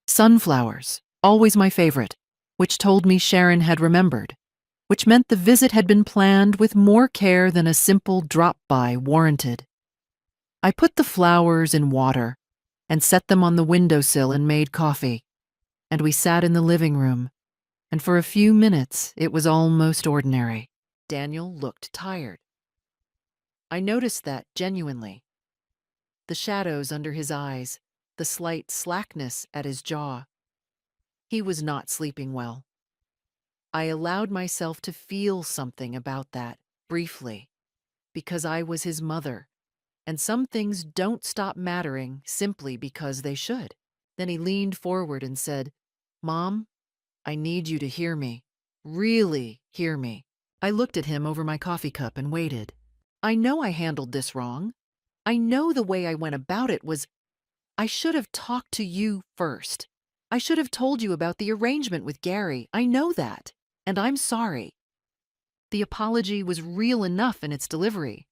Sunflowers, always my favorite, which told me Sharon had remembered, which meant the visit had been planned with more care than a simple drop-by warranted. I put the flowers in water and set them on the windowsill and made coffee, and we sat in the living room, and for a few minutes it was almost ordinary. Daniel looked tired. I noticed that genuinely. The shadows under his eyes, the slight slackness at his jaw. He was not sleeping well. I allowed myself to feel something about that, briefly, because I was his mother, and some things don't stop mattering simply because they should. Then he leaned forward and said, "Mom, I need you to hear me. Really hear me." I looked at him over my coffee cup and waited. I know I handled this wrong. I know the way I went about it was, I should have talked to you first. I should have told you about the arrangement with Gary. I know that, and I'm sorry. The apology was real enough in its delivery.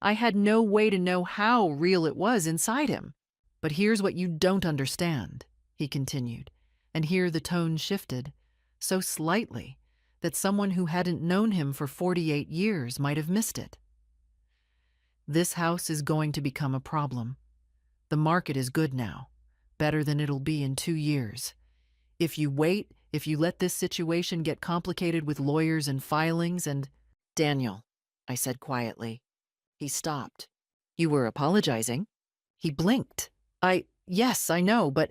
I had no way to know how real it was inside him. But here's what you don't understand, he continued, and here the tone shifted, so slightly that someone who hadn't known him for 48 years might have missed it. This house is going to become a problem. The market is good now, better than it'll be in 2 years. If you wait, if you let this situation get complicated with lawyers and filings and— Daniel, I said quietly. He stopped. You were apologizing? He blinked. Yes, I know, but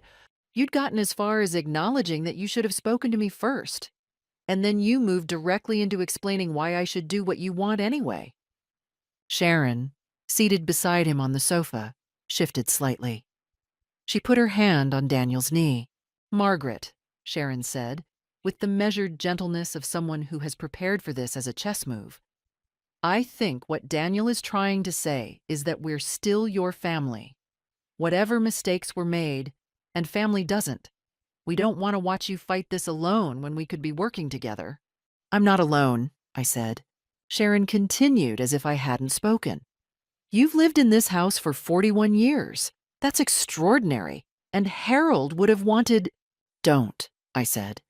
you'd gotten as far as acknowledging that you should have spoken to me first. And then you moved directly into explaining why I should do what you want anyway. Sharon, seated beside him on the sofa, shifted slightly. She put her hand on Daniel's knee. Margaret, Sharon said, with the measured gentleness of someone who has prepared for this as a chess move. I think what Daniel is trying to say is that we're still your family. Whatever mistakes were made, and family doesn't. We don't want to watch you fight this alone when we could be working together. I'm not alone, I said. Sharon continued as if I hadn't spoken. You've lived in this house for 41 years. That's extraordinary. And Harold would have wanted— Don't, I said.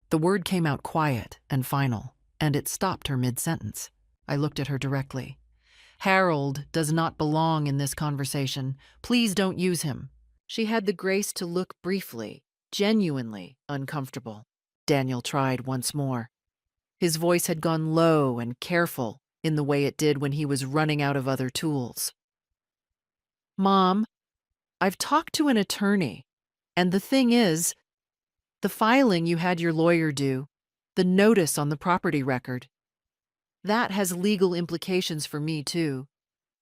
The word came out quiet and final, and it stopped her mid-sentence. I looked at her directly. Harold does not belong in this conversation. Please don't use him. She had the grace to look briefly, genuinely uncomfortable. Daniel tried once more. His voice had gone low and careful in the way it did when he was running out of other tools. Mom, I've talked to an attorney, and the thing is, the filing you had your lawyer do, the notice on the property record, that has legal implications for me, too.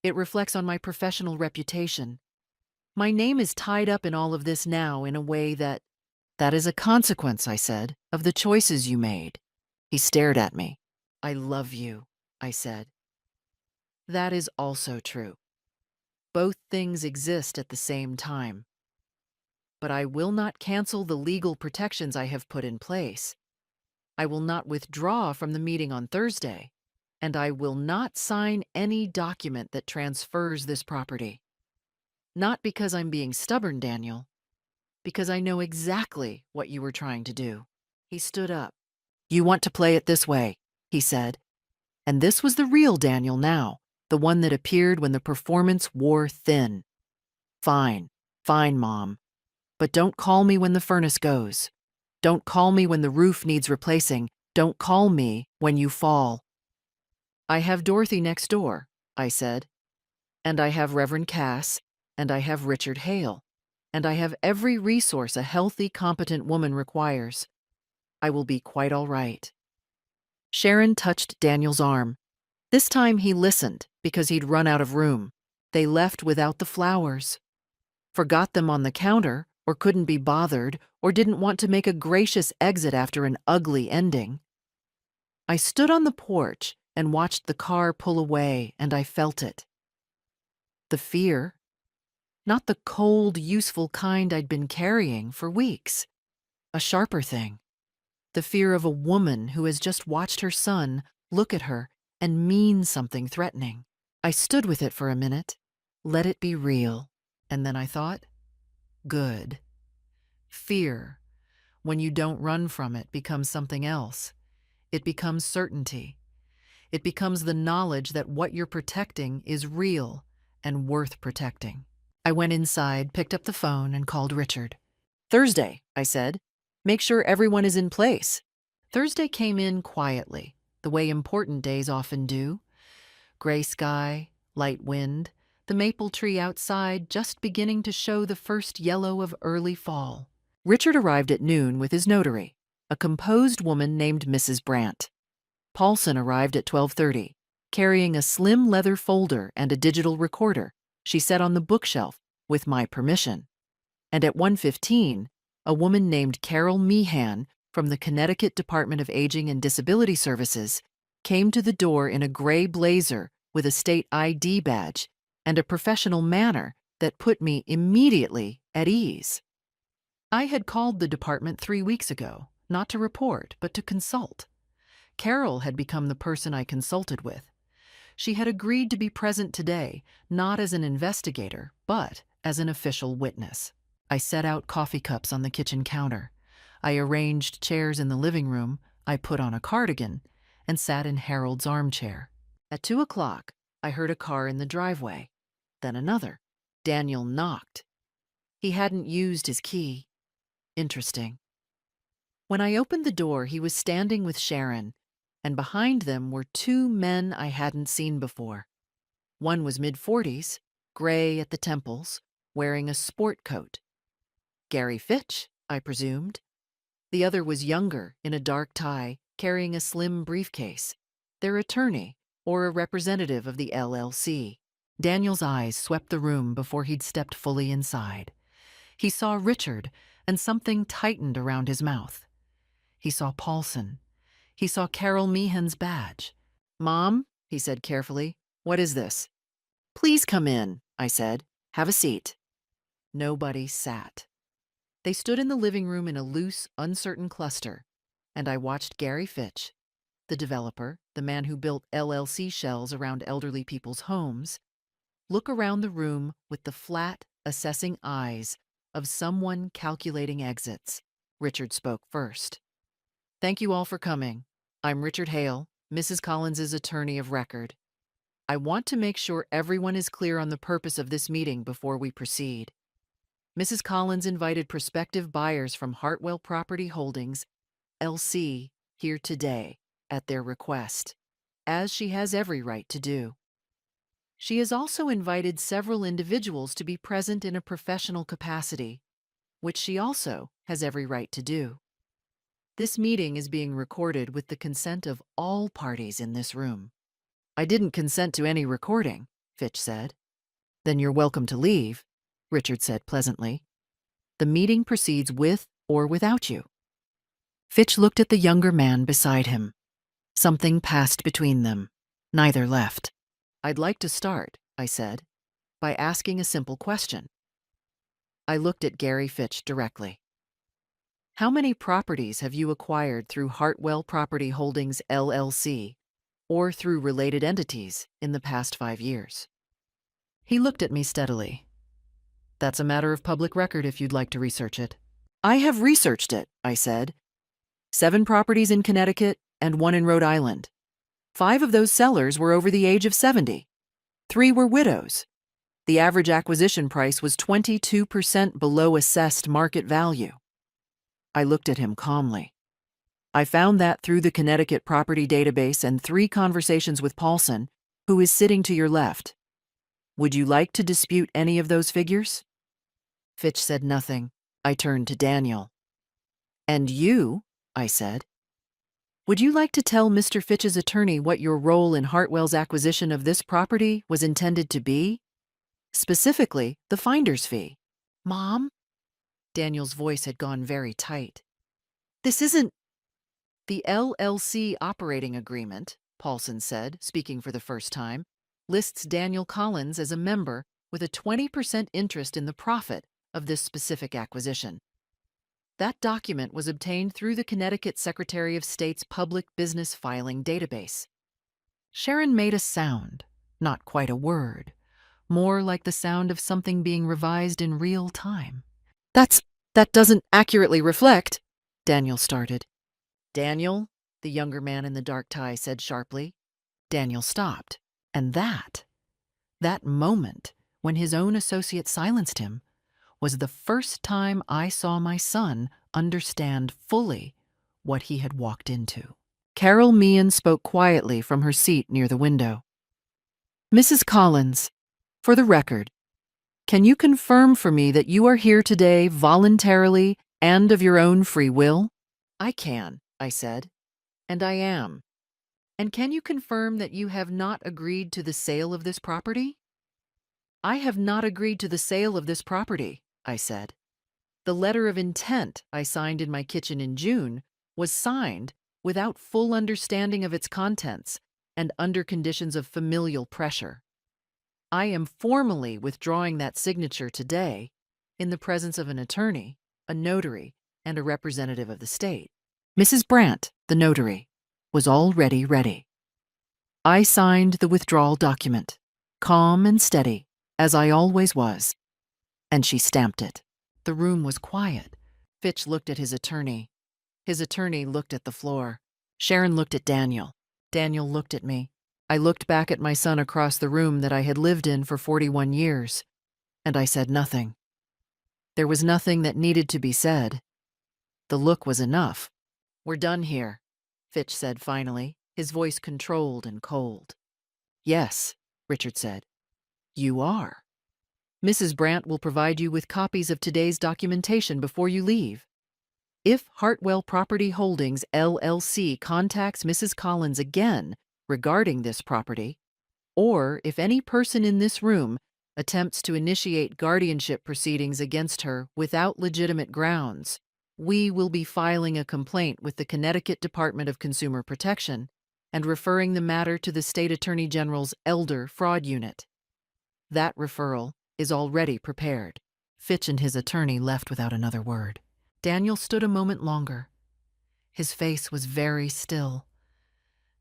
It reflects on my professional reputation. My name is tied up in all of this now in a way that— That is a consequence, I said, of the choices you made. He stared at me. I love you, I said. That is also true. Both things exist at the same time. But I will not cancel the legal protections I have put in place. I will not withdraw from the meeting on Thursday. And I will not sign any document that transfers this property. Not because I'm being stubborn, Daniel, because I know exactly what you were trying to do. He stood up. You want to play it this way, he said. And this was the real Daniel now, the one that appeared when the performance wore thin. Fine, Mom. But don't call me when the furnace goes. Don't call me when the roof needs replacing. Don't call me when you fall. I have Dorothy next door, I said. And I have Reverend Cass, and I have Richard Hale, and I have every resource a healthy, competent woman requires. I will be quite all right. Sharon touched Daniel's arm. This time he listened because he'd run out of room. They left without the flowers. Forgot them on the counter, or couldn't be bothered, or didn't want to make a gracious exit after an ugly ending. I stood on the porch and watched the car pull away, and I felt it. The fear. Not the cold, useful kind I'd been carrying for weeks. A sharper thing. The fear of a woman who has just watched her son look at her and mean something threatening. I stood with it for a minute, let it be real, and then I thought, good. Fear, when you don't run from it, becomes something else. It becomes certainty. It becomes the knowledge that what you're protecting is real and worth protecting. I went inside, picked up the phone, and called Richard. Thursday, I said. Make sure everyone is in place. Thursday came in quietly, the way important days often do. Gray sky, light wind, the maple tree outside just beginning to show the first yellow of early fall. Richard arrived at noon with his notary, a composed woman named Mrs. Brandt. Paulson arrived at 12:30, carrying a slim leather folder and a digital recorder she set on the bookshelf with my permission. And at 1:15, a woman named Carol Meehan from the Connecticut Department of Aging and Disability Services came to the door in a gray blazer with a state ID badge and a professional manner that put me immediately at ease. I had called the department 3 weeks ago, not to report, but to consult. Carol had become the person I consulted with. She had agreed to be present today, not as an investigator, but as an official witness. I set out coffee cups on the kitchen counter. I arranged chairs in the living room. I put on a cardigan and sat in Harold's armchair. At 2 o'clock, I heard a car in the driveway, then another. Daniel knocked. He hadn't used his key. Interesting. When I opened the door, he was standing with Sharon, and behind them were two men I hadn't seen before. One was mid-40s, gray at the temples, wearing a sport coat. Gary Fitch, I presumed. The other was younger, in a dark tie, carrying a slim briefcase. Their attorney, or a representative of the LLC. Daniel's eyes swept the room before he'd stepped fully inside. He saw Richard, and something tightened around his mouth. He saw Paulson. He saw Carol Meehan's badge. "Mom," he said carefully, "what is this?" "Please come in," I said. "Have a seat." Nobody sat. They stood in the living room in a loose, uncertain cluster, and I watched Gary Fitch, the developer, the man who built LLC shells around elderly people's homes, look around the room with the flat, assessing eyes of someone calculating exits. Richard spoke first. "Thank you all for coming. I'm Richard Hale, Mrs. Collins's attorney of record. I want to make sure everyone is clear on the purpose of this meeting before we proceed. Mrs. Collins invited prospective buyers from Hartwell Property Holdings, LC, here today at their request, as she has every right to do. She has also invited several individuals to be present in a professional capacity, which she also has every right to do. This meeting is being recorded with the consent of all parties in this room." "I didn't consent to any recording," Fitch said. "Then you're welcome to leave," Richard said pleasantly. "The meeting proceeds with or without you." Fitch looked at the younger man beside him. Something passed between them. Neither left. "I'd like to start," I said, "by asking a simple question." I looked at Gary Fitch directly. "How many properties have you acquired through Hartwell Property Holdings, LLC, or through related entities in the past 5 years?" He looked at me steadily. "That's a matter of public record if you'd like to research it." "I have researched it," I said. 7 properties in Connecticut and 1 in Rhode Island. 5 of those sellers were over the age of 70. 3 were widows. The average acquisition price was 22% below assessed market value. I looked at him calmly. "I found that through the Connecticut property database and 3 conversations with Paulson, who is sitting to your left. Would you like to dispute any of those figures?" Fitch said nothing. I turned to Daniel. "And you," I said, "would you like to tell Mr. Fitch's attorney what your role in Hartwell's acquisition of this property was intended to be? Specifically, the finder's fee." "Mom?" Daniel's voice had gone very tight. "This isn't—" "The LLC operating agreement," Paulson said, speaking for the first time, "lists Daniel Collins as a member with a 20% interest in the profit of this specific acquisition. That document was obtained through the Connecticut Secretary of State's Public Business Filing Database." Sharon made a sound, not quite a word, more like the sound of something being revised in real time. That doesn't accurately reflect," Daniel started. "Daniel," the younger man in the dark tie said sharply. Daniel stopped, and that moment, when his own associate silenced him, was the first time I saw my son understand fully what he had walked into. Carol Meehan spoke quietly from her seat near the window. "Mrs. Collins, for the record, can you confirm for me that you are here today voluntarily and of your own free will?" "I can," I said, "and I am. And can you confirm that you have not agreed to the sale of this property?" "I have not agreed to the sale of this property," I said. "The letter of intent I signed in my kitchen in June was signed without full understanding of its contents and under conditions of familial pressure. I am formally withdrawing that signature today in the presence of an attorney, a notary, and a representative of the state. Mrs. Brandt, the notary, was already ready. I signed the withdrawal document, calm and steady, as I always was, and she stamped it. The room was quiet. Fitch looked at his attorney. His attorney looked at the floor. Sharon looked at Daniel. Daniel looked at me. I looked back at my son across the room that I had lived in for 41 years, and I said nothing. There was nothing that needed to be said. The look was enough. "We're done here," Fitch said finally, his voice controlled and cold. "Yes," Richard said. "You are. Mrs. Brandt will provide you with copies of today's documentation before you leave. If Hartwell Property Holdings, LLC contacts Mrs. Collins again regarding this property, or if any person in this room attempts to initiate guardianship proceedings against her without legitimate grounds, we will be filing a complaint with the Connecticut Department of Consumer Protection and referring the matter to the State Attorney General's Elder Fraud Unit. That referral is already prepared." Fitch and his attorney left without another word. Daniel stood a moment longer. His face was very still.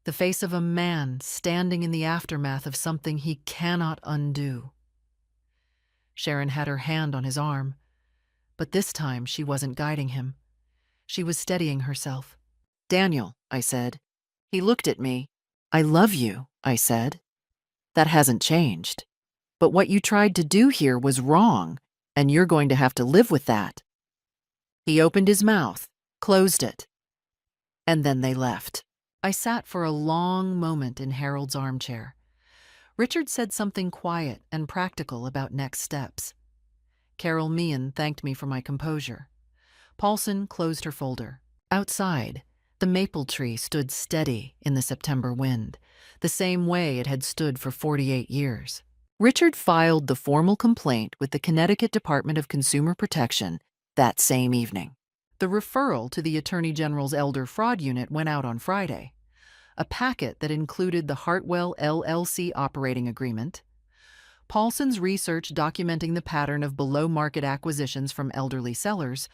The face of a man standing in the aftermath of something he cannot undo. Sharon had her hand on his arm, but this time she wasn't guiding him. She was steadying herself. "Daniel," I said. He looked at me. "I love you," I said. "That hasn't changed. But what you tried to do here was wrong, and you're going to have to live with that." He opened his mouth, closed it, and then they left. I sat for a long moment in Harold's armchair. Richard said something quiet and practical about next steps. Carol Meehan thanked me for my composure. Paulson closed her folder. Outside, the maple tree stood steady in the September wind, the same way it had stood for 48 years. Richard filed the formal complaint with the Connecticut Department of Consumer Protection that same evening. The referral to the Attorney General's Elder Fraud Unit went out on Friday. A packet that included the Hartwell LLC operating agreement, Paulson's research documenting the pattern of below-market acquisitions from elderly sellers,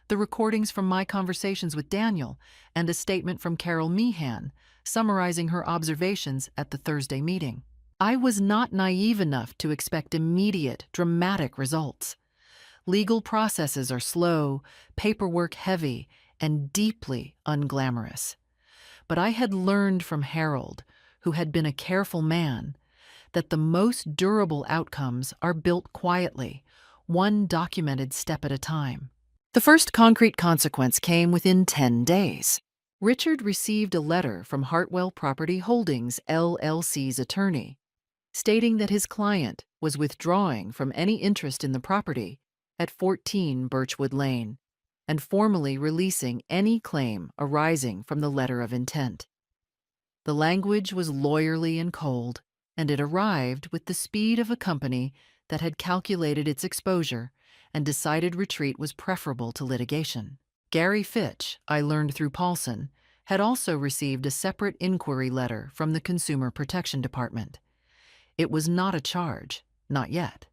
the recordings from my conversations with Daniel, and a statement from Carol Meehan summarizing her observations at the Thursday meeting. I was not naive enough to expect immediate, dramatic results. Legal processes are slow, paperwork heavy, and deeply unglamorous. But I had learned from Harold, who had been a careful man, that the most durable outcomes are built quietly, one documented step at a time. The first concrete consequence came within 10 days. Richard received a letter from Hartwell Property Holdings, LLC's attorney, stating that his client was withdrawing from any interest in the property at 14 Birchwood Lane and formally releasing any claim arising from the letter of intent. The language was lawyerly and cold, and it arrived with the speed of a company that had calculated its exposure and decided retreat was preferable to litigation. Gary Fitch, I learned through Paulson, had also received a separate inquiry letter from the Consumer Protection Department. It was not a charge, not yet.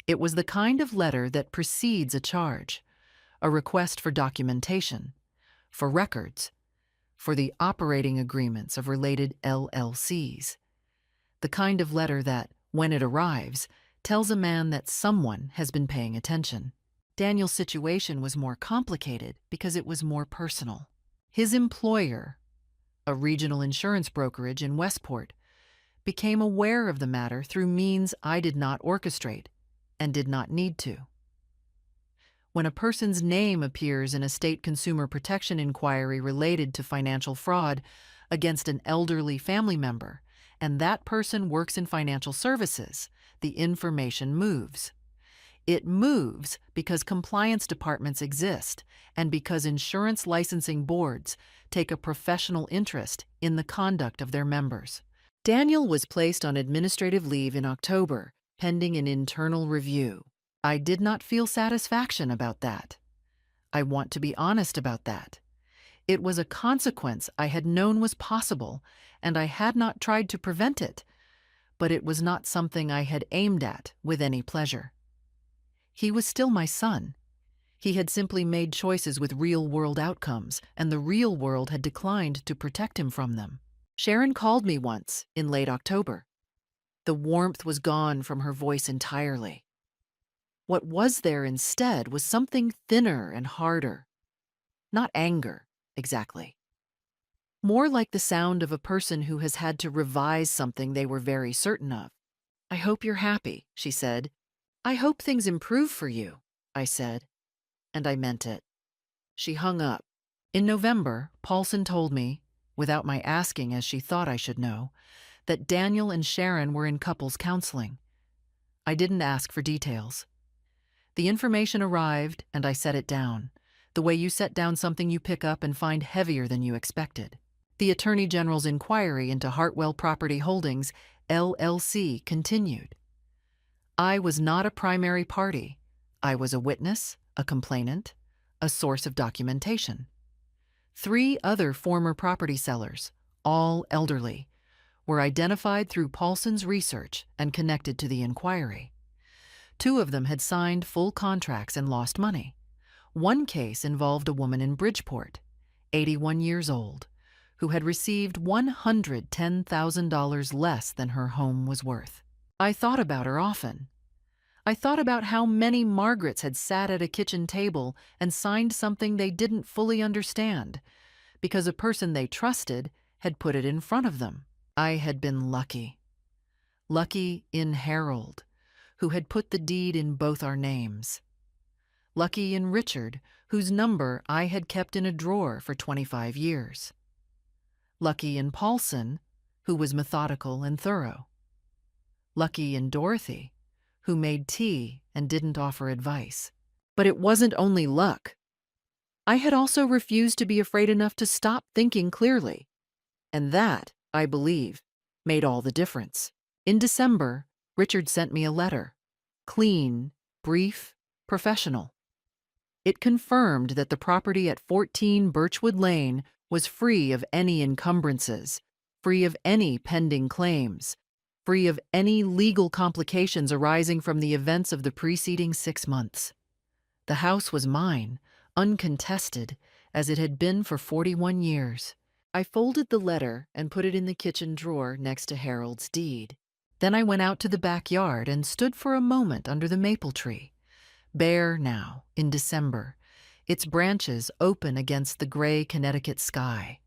It was the kind of letter that precedes a charge, a request for documentation, for records, for the operating agreements of related LLCs. The kind of letter that, when it arrives, tells a man that someone has been paying attention. Daniel's situation was more complicated because it was more personal. His employer, a regional insurance brokerage in Westport, became aware of the matter through means I did not orchestrate and did not need to. When a person's name appears in a state consumer protection inquiry related to financial fraud against an elderly family member, and that person works in financial services, the information moves. It moves because compliance departments exist and because insurance licensing boards take a professional interest in the conduct of their members. Daniel was placed on administrative leave in October, pending an internal review. I did not feel satisfaction about that. I want to be honest about that. It was a consequence I had known was possible, and I had not tried to prevent it, but it was not something I had aimed at with any pleasure. He was still my son. He had simply made choices with real-world outcomes, and the real world had declined to protect him from them. Sharon called me once, in late October. The warmth was gone from her voice entirely. What was there instead was something thinner and harder. Not anger, exactly. More like the sound of a person who has had to revise something they were very certain of. "I hope you're happy," she said. "I hope things improve for you," I said, and I meant it. She hung up. In November, Paulson told me, without my asking as she thought I should know, that Daniel and Sharon were in couples counseling. I didn't ask for details. The information arrived, and I set it down, the way you set down something you pick up and find heavier than you expected. The Attorney General's inquiry into Hartwell Property Holdings, LLC, continued. I was not a primary party. I was a witness, a complainant, a source of documentation. 3 other former property sellers, all elderly, were identified through Paulson's research and connected to the inquiry. 2 of them had signed full contracts and lost money. One case involved a woman in Bridgeport, 81 years old, who had received $110,000 less than her home was worth. I thought about her often. I thought about how many Margarets had sat at a kitchen table and signed something they didn't fully understand, because a person they trusted had put it in front of them. I had been lucky. Lucky in Harold, who had put the deed in both our names. Lucky in Richard, whose number I had kept in a drawer for 25 years. Lucky in Paulson, who was methodical and thorough. Lucky in Dorothy, who made tea and didn't offer advice. But it wasn't only luck. I had also refused to be afraid enough to stop thinking clearly. And that, I believe, made all the difference. In December, Richard sent me a letter. Clean, brief, professional. It confirmed that the property at 14 Birchwood Lane was free of any encumbrances, free of any pending claims, free of any legal complications arising from the events of the preceding 6 months. The house was mine, uncontested, as it had been for 41 years. I folded the letter and put it in the kitchen drawer next to Harold's deed. Then I went out to the backyard and stood for a moment under the maple tree, bare now, in December, its branches open against the gray Connecticut sky.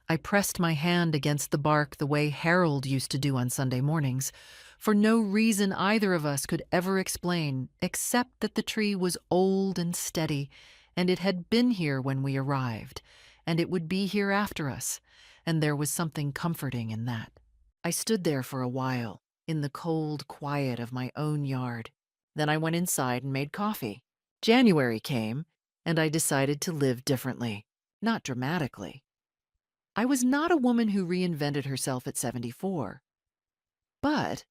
I pressed my hand against the bark the way Harold used to do on Sunday mornings, for no reason either of us could ever explain, except that the tree was old and steady, and it had been here when we arrived, and it would be here after us, and there was something comforting in that. I stood there for a while, in the cold quiet of my own yard. Then I went inside and made coffee. January came, and I decided to live differently, not dramatically. I was not a woman who reinvented herself at 74. But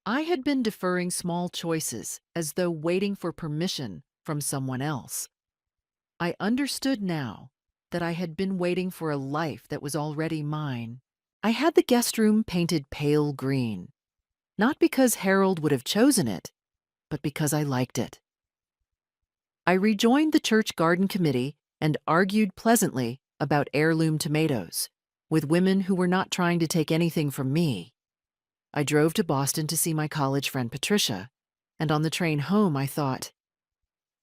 I had been deferring small choices as though waiting for permission from someone else. I understood now that I had been waiting for a life that was already mine. I had the guest room painted pale green, not because Harold would have chosen it, but because I liked it. I rejoined the church garden committee and argued pleasantly about heirloom tomatoes with women who were not trying to take anything from me. I drove to Boston to see my college friend Patricia, and on the train home I thought,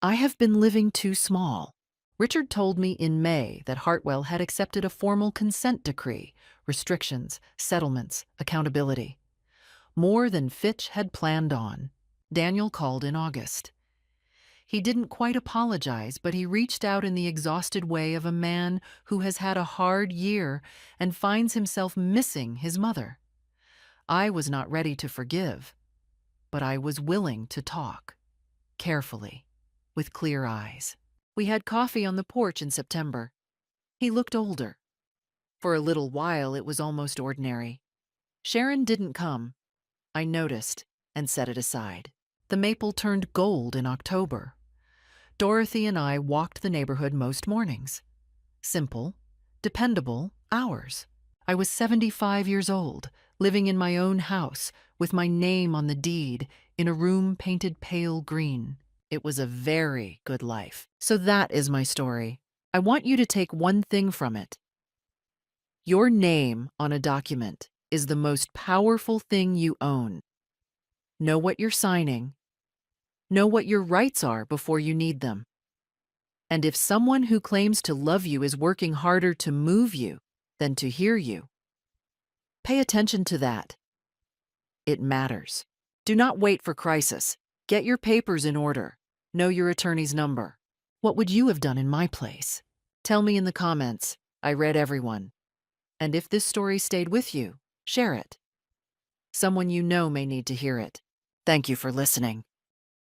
I have been living too small. Richard told me in May that Hartwell had accepted a formal consent decree, restrictions, settlements, accountability. More than Fitch had planned on. Daniel called in August. He didn't quite apologize, but he reached out in the exhausted way of a man who has had a hard year and finds himself missing his mother. I was not ready to forgive, but I was willing to talk, carefully, with clear eyes. We had coffee on the porch in September. He looked older. For a little while it was almost ordinary. Sharon didn't come. I noticed and set it aside. The maple turned gold in October. Dorothy and I walked the neighborhood most mornings. Simple, dependable hours. I was 75 years old, living in my own house, with my name on the deed, in a room painted pale green. It was a very good life. So that is my story. I want you to take one thing from it. Your name on a document is the most powerful thing you own. Know what you're signing. Know what your rights are before you need them. And if someone who claims to love you is working harder to move you than to hear you, pay attention to that. It matters. Do not wait for crisis. Get your papers in order. Know your attorney's number. What would you have done in my place? Tell me in the comments. I read everyone. And if this story stayed with you, share it. Someone you know may need to hear it. Thank you for listening.